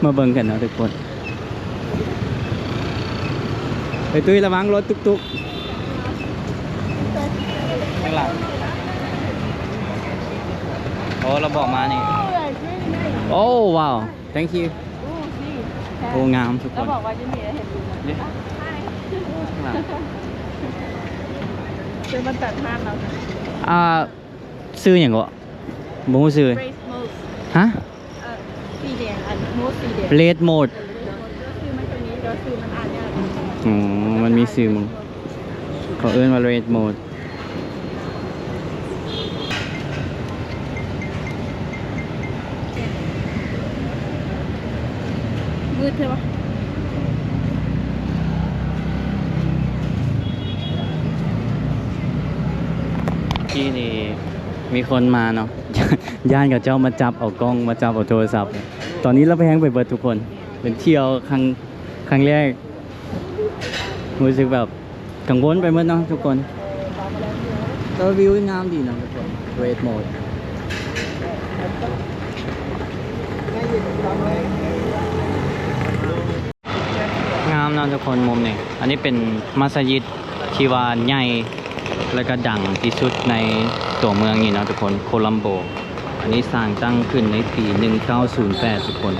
Speaker 1: มาเบิ่งกันเนาะทุกคนไปตุ้ยระวังรถตุ๊กๆข้างหลังโอ้เราบอกมานี่
Speaker 2: Oh, it's really nice.
Speaker 1: โอ้ว้าว thank you
Speaker 2: Oh, see.
Speaker 1: โอ้งามทุกค
Speaker 2: แล้ว
Speaker 1: น
Speaker 2: บอกว่าจะมีอะไรเห็นดูนะ
Speaker 1: เนี่ย
Speaker 2: ใช่คือมันตัดภาพเรา
Speaker 1: ซื้ออย่างก็บ่ฮู้ซื้อ
Speaker 2: Race mode
Speaker 1: ฮะ
Speaker 2: สีแดงอันโมดสีแดง
Speaker 1: red mode
Speaker 2: คือมันจะมีตัวคือมันอ่านยาก
Speaker 1: อ๋อมันมีซื้อมึงเขาเอิ้นว่า red mode
Speaker 2: มืดใช่ปะ
Speaker 1: ที่นี่มีคนมาเนาะ ย่านกับเจ้ามาจับเอากล้องมาจับเอาโทรศัพท์ ตอนนี้เราแพงไปเบิดทุกคน เป็นเที่ยวครั้งแรกรู้สึกแบบกังวลไปหมดเนาะทุกคนแต่วิวงามดีเนาะทุกคน red mode งามเนาะทุกคนมุมนี้อันนี้เป็นมัสยิดที่ว่าใหญ่และก็ดังที่สุดในตัวเมืองนี่เนาะทุกคนโคลัมโบ อันนี้สร้างตั้งขึ้นในปี 1908 ทุกคน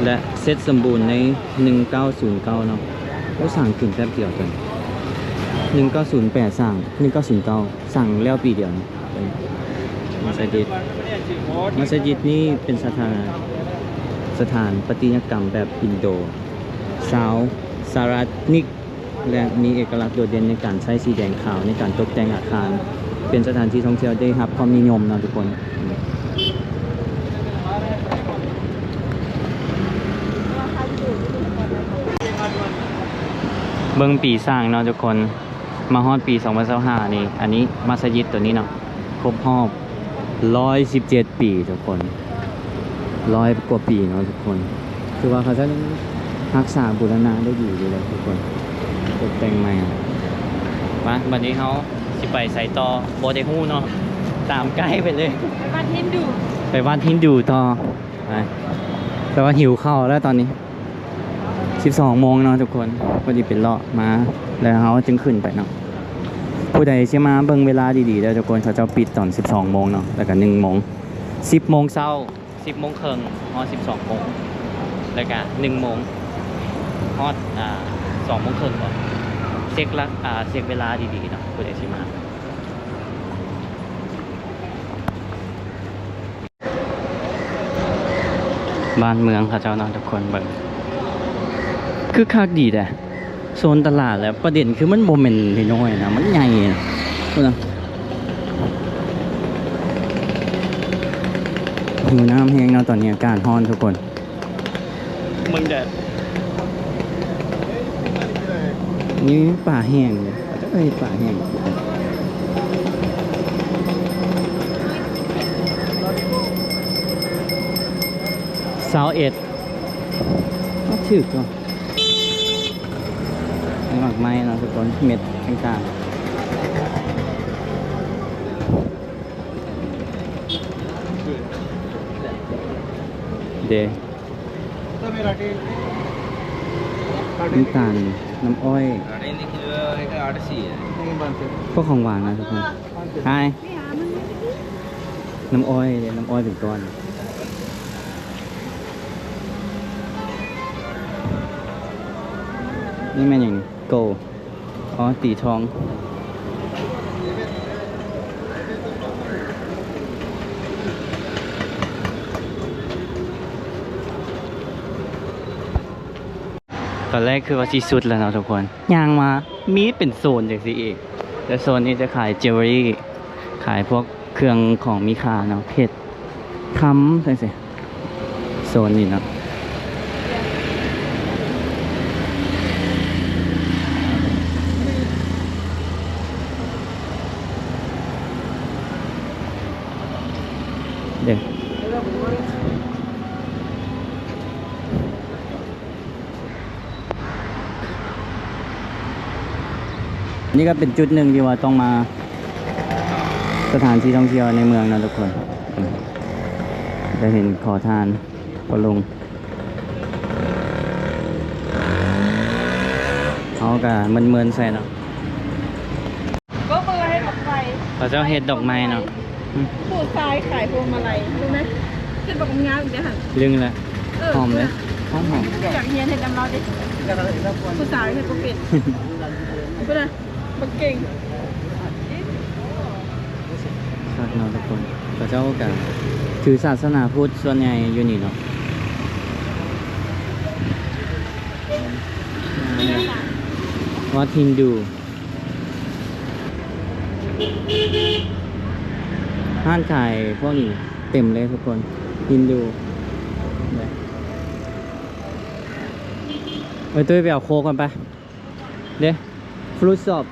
Speaker 1: และเสร็จสมบูรณ์ใน 1909 เนาะเขาสร้างขึ้นแป๊บเดียวกัน 1908 สร้าง 1909 สร้างแล้วปีเดียวนะเป็นมัสยิด มัสยิดนี่เป็นสถานปฏิมากรรมแบบอินโดซาวสารานิก และมีเอกลักษณ์โดดเด่นในการใช้สีแดงขาวในการตกแต่งอาคาร เป็นสถานที่ท่องเที่ยวได้รับความนิยมนะทุกคน เบิ่งปีสร้างเนาะทุกคน มาฮอดปี 2025 นี่ อันนี้มัสยิดตัวนี้เนาะครบรอบ 117 ปีทุกคน 100 กว่าปีเนาะทุกคน คือว่าเขาจะรักษาบูรณะได้ดีเลยทุกคนตกแต่งใหม่มาวันนี้เขาสิไปใส่ต่อโบเดฮู้เนาะตามใกล้ไปเลย
Speaker 2: ไปบ้านฮินดู
Speaker 1: ไปวัดฮินดูต่อไปแต่ว่าหิวข้าวแล้วตอนนี้ 12 โมงเนาะทุกคนพอดีเป็นเลาะมาแล้วเขาจึงขึ้นไปเนาะผู้ใดเชื่อมาเบิ่งเวลาดีๆแล้วทุกคนเขาจะปิดตอน 12 โมงเนาะแล้วก็1 โมง 10 โมงเช้า 10 โมงครึ่งฮอด 12 โมงแล้วก็1 โมงฮอด2 โมงครึ่งก่อนเช็คเวลาดีๆเนาะผู้ใดเชื่อมาบ้านเมืองเขาเจ้าเนาะทุกคนเบิ่งคือคักดีแต่โซนตลาดแล้วประเด็นคือมันโมเมนต์น้อยๆนะมันใหญ่นะพูดนะหิวน้ำแห้งเนาะตอนนี้อากาศร้อนทุกคนมึงแดดนี่ป่าแห้งเลยจะไปป่าแห้ง21 ถือก็หมักไม้เนาะทุกคนเม็ดต่างๆเดน้ำตาลน้ำอ้อยพวกของหวานนะทุกคนใช่น้ำอ้อยเดี๋ยวน้ำอ้อยเป็นก้อนนี่แม่นอย่างนี้โกอ๋อตีทองตอนแรกคือว่าที่สุดแล้วเนาะทุกคนย่างมามีเป็นโซนจากสิเอกแต่โซนนี้จะขายเจวเวลรี่ขายพวกเครื่องของมีค่าเนาะเพชรคำใช่สิโซนนี้เนาะเดี๋ยวนี่ก็เป็นจุดหนึ่งที่ว่าต้องมาสถานที่ท่องเที่ยวในเมืองนะทุกคนจะเห็นขอทานพอลงเอากะเมินๆใส่เนาะ
Speaker 2: ก็เบอร์ให้ดอกไม้
Speaker 1: เขาจะเห็ดดอกไม้เนาะ
Speaker 2: ผู้ชายขายพวงมาลัยรู้ไหมเป็นบอกงานเดี๋ยวหัน
Speaker 1: ลึงละหอมเลยหอม
Speaker 2: อยากเฮียนให้ดำเราดิผู้สาวให้ปุ๊กเป็ดก็ได้ปักเก่ง
Speaker 1: ครับเนาะทุกคนเขาเจ้ากันถือศาสนาพุทธส่วนใหญ่อยู่นี่เนาะวัดฮินดูห้านขายพวกนี้เต็มเลยทุกคนฮินดูไปตุ้ยไปเอาโค้กกันไปเด้ฟรุตสอบ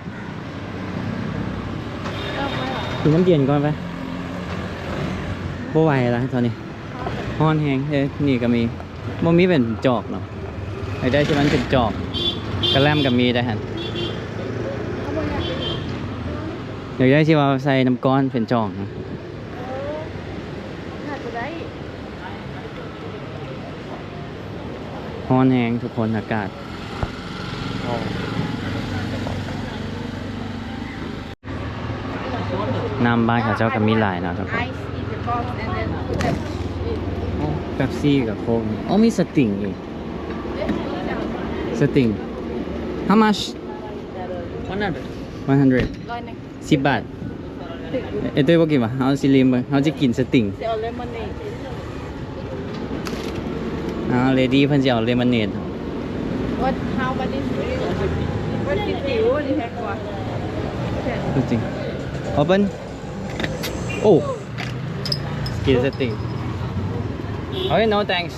Speaker 1: กินน้ำเย็นก่อนไปบ่ไหวแล้วตอนนี้ฮ้อนแฮงนี่ก็มีบ่มีเป็นจอกเนาะไอ้ได้ที่มันเป็นจอกกระแลมก็มีได้หั่นอยากได้ที่ว่าใส่น้ำก้อนเป็นจอกนะ
Speaker 2: น่าจะได้
Speaker 1: ฮ้อนแฮงทุกคนอากาศน้ำบ้านเขาเจ้าก็มีหลายเนาะทุกคน
Speaker 2: Ice in the box and then put that in.
Speaker 1: เป๊ปซี่กับโค้กอ๋อมีสติงอีกสติง how much 100
Speaker 2: ร้อยหนึ่ง
Speaker 1: 10 บาทเอ้ยตัวบอกกินวะเอาสิลิมไปเขาจะกินสติง
Speaker 2: เซลเลมอนเนด
Speaker 1: เลดี้เพิ่นจะเอาเลมอนเนด
Speaker 2: What how about this What is it youนี่แพงกว่า
Speaker 1: จริง open โอ้กินสติงเฮ้ย no thanks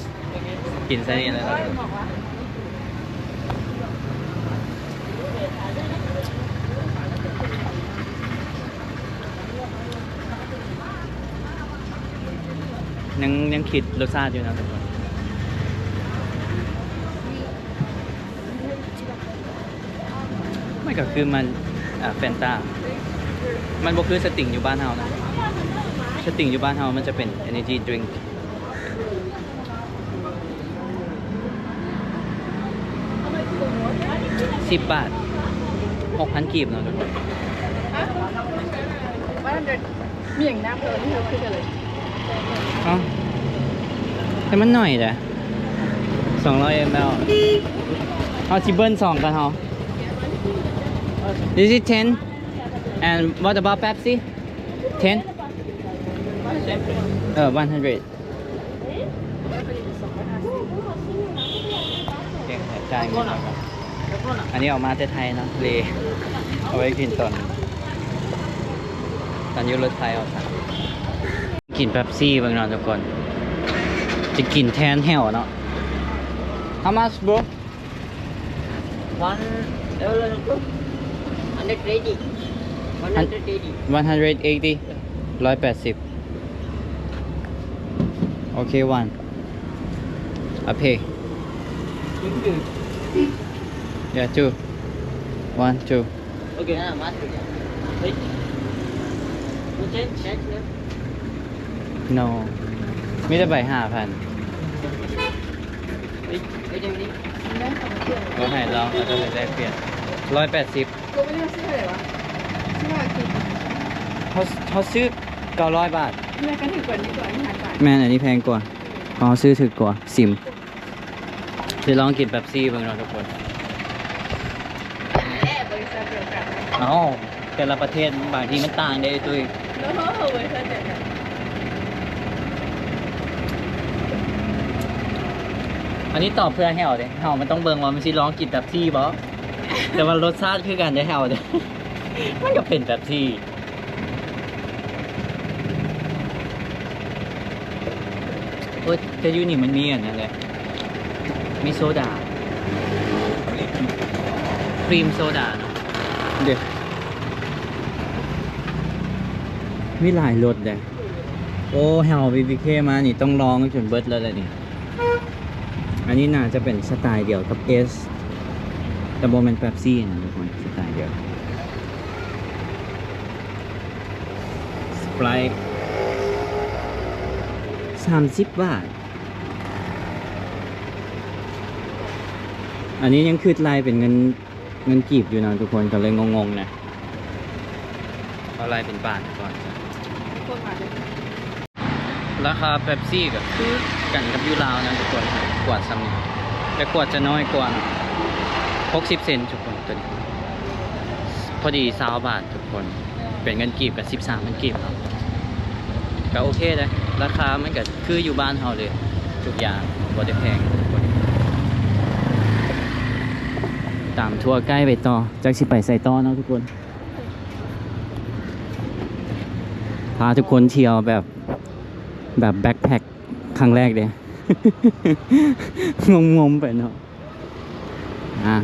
Speaker 1: กินซะนี่เลย
Speaker 2: ร้อยบอกว่า
Speaker 1: ยังคิดรสชาติอยู่นะทุกคนไม่ก็คือมันแฟนตามันบ่คือสติงอยู่บ้านเฮานะสติงอยู่บ้านเฮามันจะเป็น energy drink 10 บาท 6,000 กีบเนาะทุกคน
Speaker 2: 100มีอย่างน้ำเลยที่เราคือกันเลย
Speaker 1: เอ้าให้มันหน่อยจ้ะ200 ml เอาจิเบิ้ล2กันเฮา This is 10 and what about Pepsi 10 100เก่งแต่จ่ายเงินก่อนอันนี้ออกมาแต่ไทยเนาะเลเอาไว้กินตอนอยูรถไฟออกมากินเป๊ปซี่บางเนาะทุกคนจะกินแทนแห้วเนาะ How much bro $180 180 โอเค one I pay Yeah, two. One, two.
Speaker 4: Okay.
Speaker 1: No. มีแต่ใบ5,000ก็ให้เราเราจะเลยได้เปลี่ยน180
Speaker 2: กูไม่ได้ซื้อเลยวะซื้อมากี่
Speaker 1: เขาซื้อ900 บาท
Speaker 2: เมื่อกันถึงกว่านี้ก่อนที่หาจ่าย
Speaker 1: แม่นอันนี้แพงกว่าเขาซื้อถึกกว่าซิมจะลองกินแบบซี่เบิ่งเนาะทุกคน
Speaker 2: บริษัทเดียวกัน
Speaker 1: เอ้าแต่ละประเทศบางทีมันต่างได้ตุ้ย
Speaker 2: แล้วบริษัทเดียวกัน
Speaker 1: อันนี้ตอบเพื่อแฮวเด้แฮวมันต้องเบิ่งว่ามันสิลองกินแบบซี่บ่ แต่ว่ารสชาติคือกันได้แฮวเด้ มันก็เป็นแบบซี่โอ้ยแต่อยู่นี่มันมีอันนั้นแหละมีโซดาครีมโซดาเนาะเด็ดมีหลายรสเลยโอ้แฮว BBK มานี่ต้องลองจนเบิดแล้วแหละนี่ อันนี้น่าจะเป็นสไตล์เดียวกับ S แต่โบเป็นเป๊ปซี่นะทุกคนสไตล์เดียวสไปรท์30 บาท อันนี้ยังคืดลายเป็นเงินกีบอยู่นะทุกคนก็เลยงงๆนะเอาลายเป็นบาทก่อน
Speaker 2: พวกมาเลย
Speaker 1: ราคาเป๊ปซี่ก็คือกันกับยูราวนะทุกคนขวดซ้ำนี่แต่ขวดจะน้อยกว่า60 เซนทุกคนตัวนี้พอดี20 บาททุกคนเป็นเงินกีบกับ13เงินกีบครับก็โอเคเลยราคามันก็คืออยู่บ้านเราเลยทุกอย่างบ่ได้แพงทุกคนตามทัวร์ใกล้ไปต่อจากสิไปใส่ต่อเนาะทุกคนพาทุกคนเที่ยวแบบแบ็คแพ็คครั้งแรกเด้ งงๆไปเนาะอ่ะ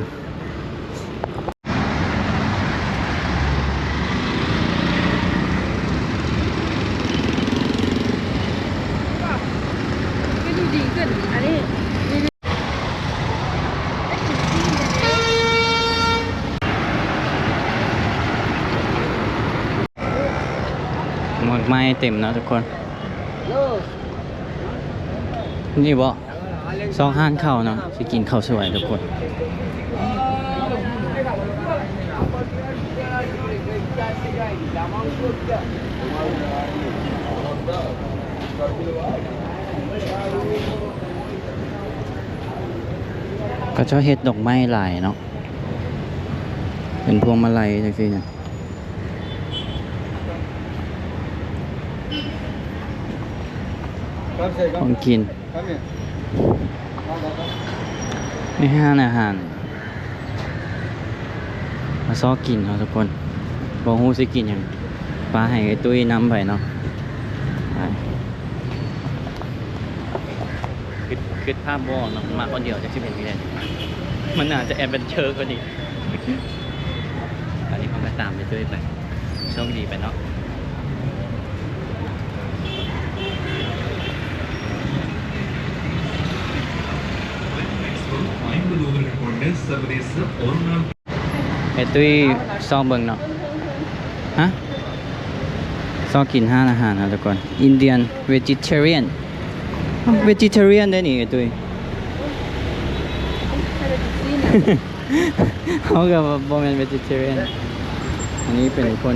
Speaker 2: ก็ดูดีขึ้นอันนี้
Speaker 1: หมดไม้เต็มนะทุกคน นี่บ่ซองห้านข้าวเนาะสิกินข้าวสวยทุกคนก็จะเฮ็ดดอกไม้หลายเนาะเป็นพวงมาลัยจังซี่เนี่ยของกินไม่ห้านอาหารมาซอกกินเนาะทุกคนบอกฮู้สิกินอย่างปลาให้ไอ้ตุ้ยนำไปเนาะคิดภาพบ่เนาะมาคนเดียวจะเป็นยังไงมันอาจจะแอบเป็นเชิงกว่านี้ อันนี้ผมก็ตามไปตุ้ยไปโชคดีไปเนาะไอ้ตุ้ยซอกเบิ่งเนาะฮะซอกกิน5 อาหารนะทุกคนอินเดียนเวจิเทเรียนได้นี่ไอ้ตุ้ย เขากับโบแมนเวจิเทเรียนอันนี้เป็นคน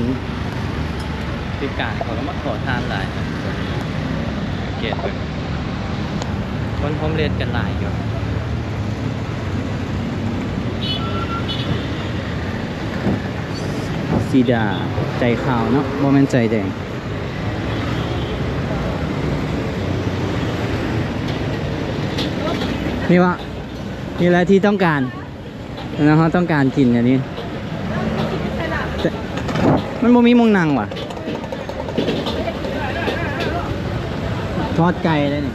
Speaker 1: พิการเขาก็มาขอทานหลายนะทุกคนเกลียดเลยคนพร้อมเรียนกันหลายอยู่ซีดาใจขาวเนาะโมเมนใจแดงนี่วะนี่แหละที่ต้องการนะเขาต้องการกินอันนี้แต่มันบ่มีมงนังว่ะทอดไก่ได้นี่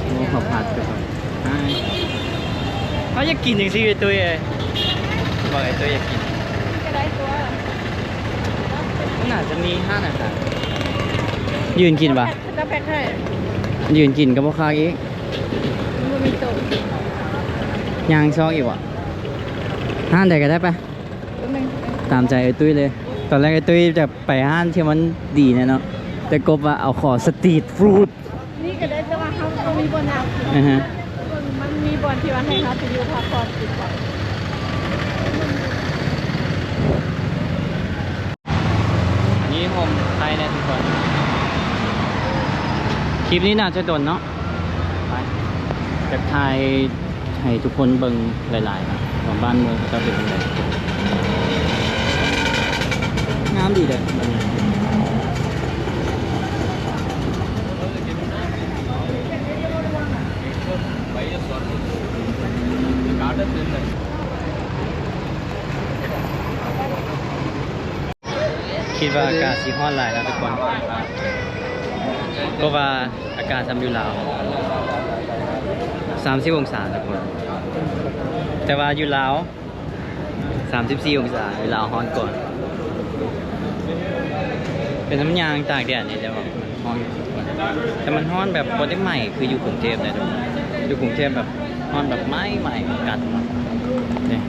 Speaker 1: โอ้ข้าวผัดไปก่อนเขาอยากกินอย่างซี่ไอ้ตัวเองบอกไอ้ตัวอยากกิน
Speaker 2: ก็ได้ตัว
Speaker 1: น่าจะมี5 อาหารยืนกินปะ
Speaker 2: จะแพ็คให้
Speaker 1: ยืนกินกับพ่อค้าอีก
Speaker 2: มิโตะ
Speaker 1: ยางซอกอีกวะห้านใดก็ได้ปะ
Speaker 2: ตัวหนึง
Speaker 1: ตามใจไอ้ตุ้ยเลย ตอนแรกไอ้ตุ้ยจะไปห้านที่มันดีแน่เนาะแต่กบว่าเอาขอสตรีทฟู้ด
Speaker 2: นี่ก็ได้แต่ว่าเขามีบอลยาว
Speaker 1: นะฮะ
Speaker 2: มันมีบอลที่ว่าให้เขาไปอยู่พักผ่อนดีกว่า
Speaker 1: นี่ผมไทยนะทุกคน คลิปนี้น่าจะโดนเนาะไปจากไทยให้ทุกคนเบิ่งหลายๆนะของบ้านเมืองเขาจะเป็นยังไงงามดีเลยคิดว่าอากาศสีฮ้อนหลายนะทุกคน ก็ว่าอากาศทำอยู่ลาว30 องศาทุกคน แต่ว่าอยู่ลาว34 องศาอยู่ลาวฮ้อนก่อน เป็นน้ำยางตากแดดนี่แต่ว่ามันฮ้อนแต่มันฮ้อนแบบบ่ได้ใหม่คืออยู่กรุงเทพเลยทุกคนอยู่กรุงเทพแบบฮ้อนแบบไม่ใหม่กัดนี่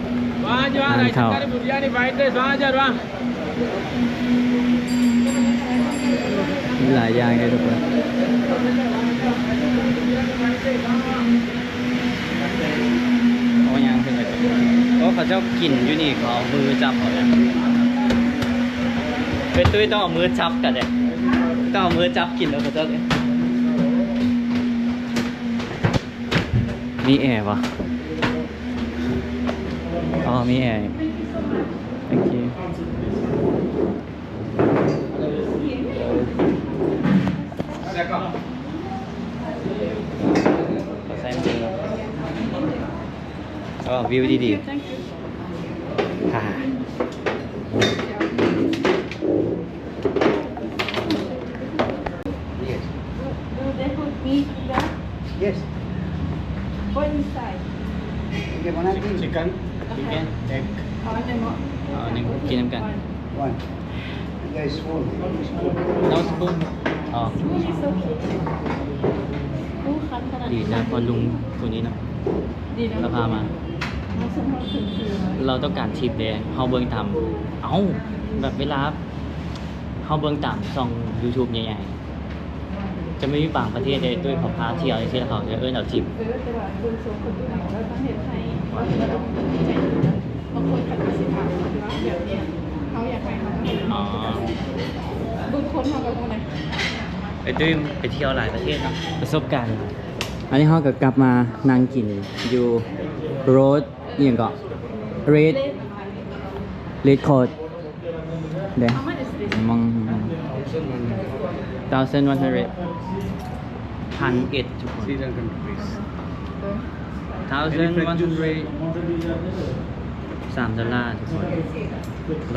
Speaker 3: Wah, jual
Speaker 1: Mantap.
Speaker 3: rice curry biryani white rice, wah aja bang.
Speaker 1: มีหลายอย่างเลยทุกคนโอ้ยังเป็นอะไรโอ้เขาเจ้ากินอยู่นี่เขาเอามือจับเขาเนี่ยเป็นตุ้ยต้องเอามือจับกันเลยต้องเอามือจับกินแล้วเขาเจ้าเนี่ยมีแอร์ปะอ๋อมีแอร์โอเคขอใส่มือแล้วอ๋อวิวดีๆฮ่า
Speaker 2: Do they put meat there?
Speaker 4: Yes.
Speaker 2: What inside?
Speaker 4: Okay, one of these.
Speaker 3: Chicken.
Speaker 1: Chicken, egg.
Speaker 2: Oh, and then what?
Speaker 1: อ๋อหนึ่งกินน้ำกัน
Speaker 4: One. Yes, spoon.
Speaker 1: no spoon อ๋อ
Speaker 2: Spoon is okay. อู้คันขนาด
Speaker 1: ดี
Speaker 2: นี้
Speaker 1: นะพอลุงคนนี้เนาะ
Speaker 2: ดีนะ
Speaker 1: เราพามา
Speaker 2: เราสมมติถึงคือ
Speaker 1: เราต้องการทิปเลยเฮาเบิ่งตามเอ้าแบบเวลาเฮาเบิ่งตามช่อง YouTube ใหญ่ๆจะไม่มีบางประเทศเลยด้วยเขาพาเที่ยวที่เขาจะเอาทิป
Speaker 2: แต่ว่าดูโซนคนอื่นเราต้องเห็นให้เราต้องใจบางคนเขาจะสิถามว่าแบบเนี้ยเขาอยากไปเขาต้องเห็น
Speaker 1: อ๋อ
Speaker 2: ดูคนเขาแบบไหน
Speaker 1: ไปด้วยไปเที่ยวหลายประเทศเนาะประสบการณ์ อันนี้เขาก็กลับมานั่งกินอยู่โรดอหย่างก็ red red coat เด้
Speaker 2: How much is this?
Speaker 1: มอง1,100 1,100ทุกคน
Speaker 3: Sri Lankan rupees.
Speaker 1: 1,100 3 ดอลลาร์ทุกคน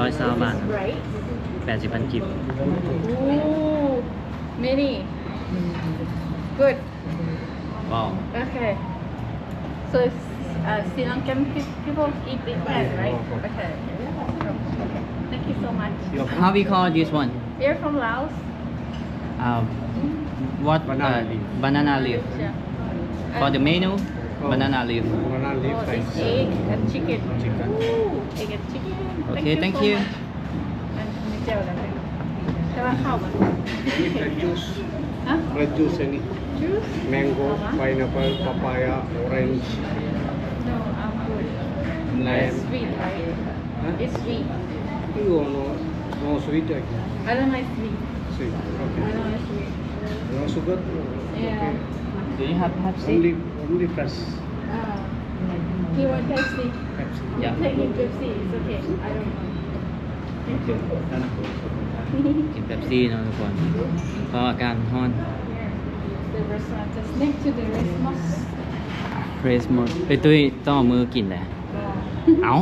Speaker 1: 120 บาท
Speaker 2: Right?
Speaker 1: 80,000 กิบ
Speaker 2: Ooh, many. Good.
Speaker 1: ว้าว
Speaker 2: Okay. So Sri Lankan people eat big man, right? Okay. Thank you so much.
Speaker 1: How we call this one
Speaker 2: We're from Laos.
Speaker 1: what
Speaker 3: Banana leaf.
Speaker 1: banana leaf
Speaker 2: Yeah.
Speaker 1: for the menu banana leaf
Speaker 3: Banana leaf
Speaker 2: Oh,
Speaker 3: rice.
Speaker 2: it's egg and chicken.
Speaker 3: Chicken.
Speaker 2: Ooh, egg and chicken.
Speaker 1: Okay, thank
Speaker 2: so
Speaker 1: you.
Speaker 2: much. And มีเจลแล้วเนี่ยแต่ว่าข้าวมัน
Speaker 3: Any fresh juice.
Speaker 2: ฮะ
Speaker 3: Fresh juice any.
Speaker 2: Juice?
Speaker 3: Mango, pineapple, papaya, orange,
Speaker 2: No, I'm good.
Speaker 3: lime.
Speaker 2: It's sweet, right?
Speaker 3: Huh?
Speaker 2: It's sweet.
Speaker 3: You no sweet actually.
Speaker 2: I don't like sweet.
Speaker 3: Sweet.
Speaker 2: I
Speaker 3: Okay.
Speaker 2: don't like sweet.
Speaker 3: No sugar.
Speaker 2: Yeah.
Speaker 1: do you have Pepsi
Speaker 3: Only fresh.
Speaker 2: He want Pepsi.
Speaker 3: Pepsi.
Speaker 1: Yeah.
Speaker 2: Take him Pepsi. It's okay. I don't want.
Speaker 1: กินเป๊ปซี่เนาะทุกคนเพราะอาการฮ้อน
Speaker 2: The restaurant just next to the Christmas.
Speaker 1: เรสหมดไปตุ้ยต้องเอามือกินแหละเอ้า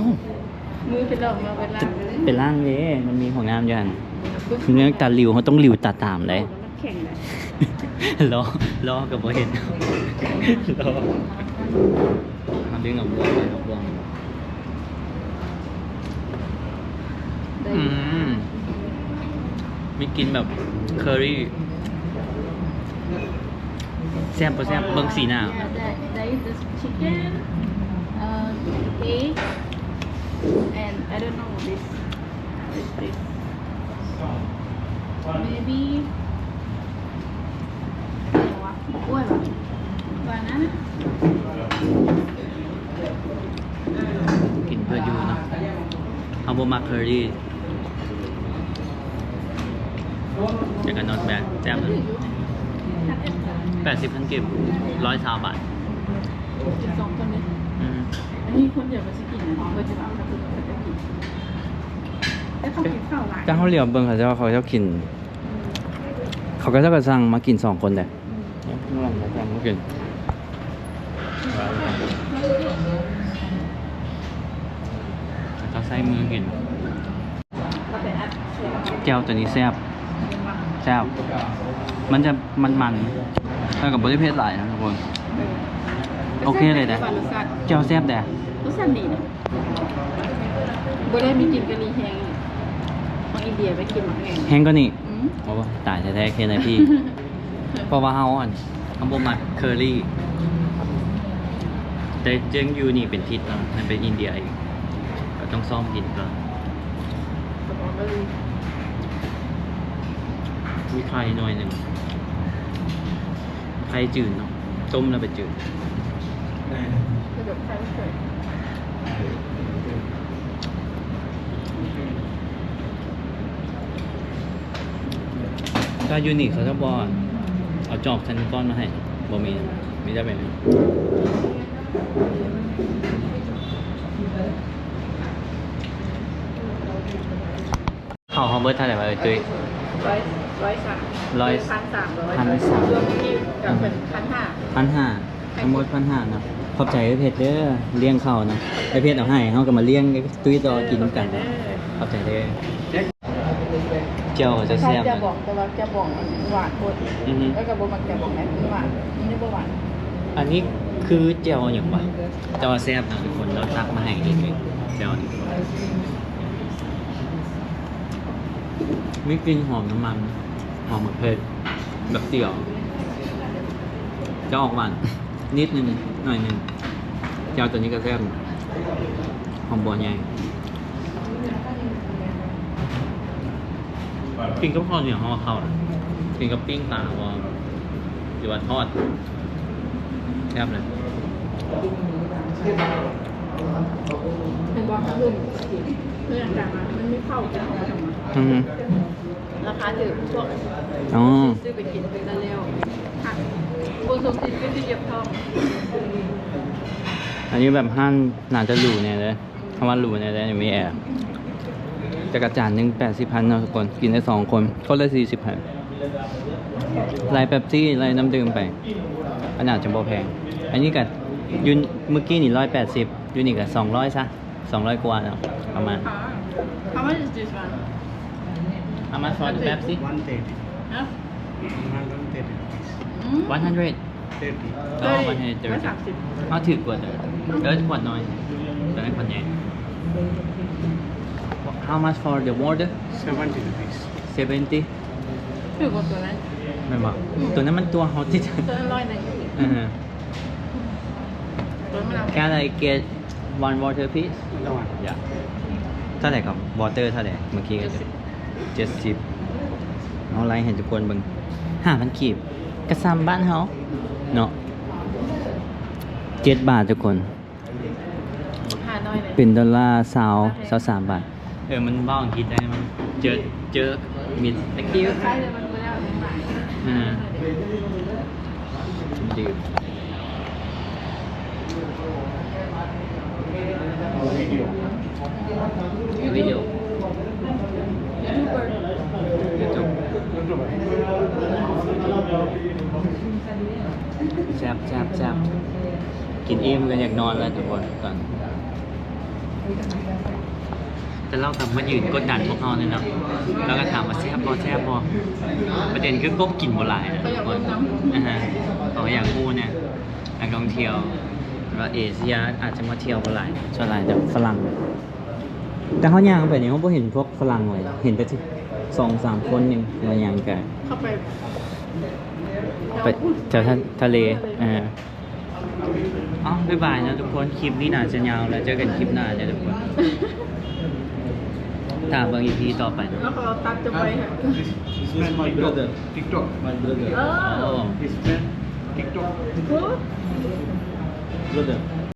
Speaker 2: มือเป็นหลอกมาเวลา
Speaker 1: เป็นร่างเลยมันมีของน้ำอยู่หันเนื้อตาหลิวเขาต้องหลิวตาตามเลย
Speaker 2: มันแข็งเลย
Speaker 1: ล้อกับโบเห็นล้อเอาดึงออกบวงเลยออกบวงมีกินแบบเคอรี่ ซ่บบ่แซ่บเบิ่งสีหน้า
Speaker 2: There is this chicken, egg, and I don't know this. Maybe. Ủa, banana.
Speaker 1: กินเพื่ออยู่เนาะเอาบ่มักเคอรี่จากกันนอตแบกแซ่บเลย80,000เก็บ120 บาท
Speaker 2: สองคนเนี่ย
Speaker 1: อืม
Speaker 2: อันนี้คนเดียวก็จะกินนะเขาจะเอาเขาจะกินแต่เขากินข้าวหลาย
Speaker 1: จ้าเขาเหลียวเบิ่งเขาเจ้ากิน เขาก็จะสั่งมากิน2 คนแหละเมื่อวานมาสั่งมากินเขาใส่มือกินแก้วตัวนี้แซ่บมันจะมันๆแล้วกับบริเพศหลายนะทุกคน โอเคเลยนะ แก้วแซ่บแต่
Speaker 2: รสชาติดีนะบ่ได้มีกินกะหรี่แห้งของอินเดียไปกินหมักแห้ง
Speaker 1: แห้งก็นี่
Speaker 2: อืม
Speaker 1: โอ้ตายแท้ๆแค่ไหนพี่ เพราะว่าเฮาอ่อนคำบ่มักเคอรี่ แต่เจังอยู่นี่เป็นทิศเนาะมันเป็นอินเดียอีกก็ต้องซ่อมกินก่อนมีไข่หน่อยหนึ่งไข่จืดเนาะต้มแล้วไปจืด
Speaker 2: คือแบบใครเคย
Speaker 1: ถ้ายูนิคเขาจะบอกเอาจอบชันก้อนมาให้บ่มีมีได้แบบนี้ข้าวฮอมเบิร์ตเท่าไหร่วะตุ้ย
Speaker 2: 103
Speaker 1: 100
Speaker 2: 1,300รวมที่กับเป็น1,500
Speaker 1: 1,500ทั้งหมด1,500เนาะขอบใจไอ้เพชรเด้อเลี้ยงเขาเนาะไอ้เพชรเอาให้เขาก็มาเลี้ยงไอ้ตุ้ยต่อกินน้ำกันนะขอบใจเด้อเจียวจะ
Speaker 2: ใช่
Speaker 1: แซ่บ
Speaker 2: จะ
Speaker 1: นะ
Speaker 2: บอกแต่ว่าจะบอกหวานหมด
Speaker 1: อือฮึ
Speaker 2: แล้วก็บ่มักจะบอกแม่หวานนี่ไม่บ่หวาน
Speaker 1: อันนี้คือเจียวอย่างวะแต่ว่าแซ่บนะทุกคนเราตักมาให้เองเลยเจียวนี่มีกลิ่นหอมน้ำมันหอมมะเขือแบบเดี่ยวจะออกหวานนิดนึงหน่อยนึงเจียวตัวนี้ก็แซ่บหอมบัวใหญ่กินกับข้าวเหนียวห่อข้าวนะกินกับปิ้งปลาว่าหรือว่าทอดแซ่บเลย
Speaker 2: เป็นบอกรุ่นเรื่องต่างๆมันไม่เข้าจะเอามาทำไม
Speaker 1: อือฮึ
Speaker 2: ราคาถือพวก
Speaker 1: อ๋อ
Speaker 2: ซื้อไปกินได้เร็วหักบนสมจิตก็จะเหยียบทอง
Speaker 1: อันนี้แบบห้านน่าจะหรูเนี่ยเลยคำว่าหรูเนี่ยเลยมีแอร์จักรจานหนึ่ง80,000เนาะทุกคนกินได้2 คนคนละ40,000ไล่เป๊ปซี่ไล่น้ำดื่มไปอันอาจจะบ่แพง อันนี้กับยูนเมื่อกี้นี่180ยูนี่กับ200ซะ200 กว่าเนาะประมาณ
Speaker 2: How much is this one?
Speaker 1: How much for the Pepsi
Speaker 3: 130.
Speaker 2: Huh?
Speaker 3: 130 rupees.
Speaker 1: 100
Speaker 3: 30.
Speaker 1: อ๋อ130
Speaker 2: 130
Speaker 1: เขาถือกวดเลยขวดน้อยตัวนั้นขวดใหญ่ How much for the water
Speaker 3: 70 rupees.
Speaker 1: 70
Speaker 2: ถือกว่าตัวนั้น
Speaker 1: ไม่บอกตัวนั้นมันตัวฮอตที่
Speaker 2: ตัวนั้น100
Speaker 1: อือฮะ
Speaker 2: ตัวนั้น
Speaker 1: Can I get one water please
Speaker 3: The one.
Speaker 1: Yeah เท่าไหร่ครับ water เท่าไหร่เมื่อกี้ก็70เอาไลน์ให้ทุกคนเบิ่ง5,000 กีบกระซำบ้านเฮาเนาะ7 บาททุกคน
Speaker 2: หาน้อยเลย
Speaker 1: เป็นดอลลาร์23 บาท มันบ้าอังกฤษได้มั้งเจอมีตะกี้
Speaker 2: ใช่เลยมันไม่ได้เอาเงินหลาย
Speaker 1: ดื่มวิดีโอ YouTube แซ่บกินเอมกันอยากนอนแล้วทุกคนก่อนแต่เรากลับมายืนกดดันพวกเขาเนี่ยเนาะแล้วก็ถามว่าแซ่บพอประเด็นคือกบกินโบราณนะทุกคนเขาอยากพูดเนี่ยนักท่องเที่ยวว่าเอเชียอาจจะมาเที่ยวโบราณส่วนใหญ่จะฝรั่งแต่เขาย่างไปเนี่ยเขาไม่เห็นพวกฝรั่งเลยเห็นแต่2-3 คนยังมาย่างกัน
Speaker 2: เข้าไป
Speaker 1: ไปเจ้าทะเลอ๋อบ๊ายบายนะทุกคน คลิปนี้น่าจะยาวแล้วเจอกันคลิปหน้าเนี่ยทุกคนตามเบางอีพีต่อไปนะ
Speaker 2: แล้วเราตัดจะไปค่ะ
Speaker 3: This is my brother. TikTok. My brother.
Speaker 2: เออ
Speaker 1: โอ้
Speaker 3: His friend. TikTok.
Speaker 2: Who?
Speaker 3: Brother.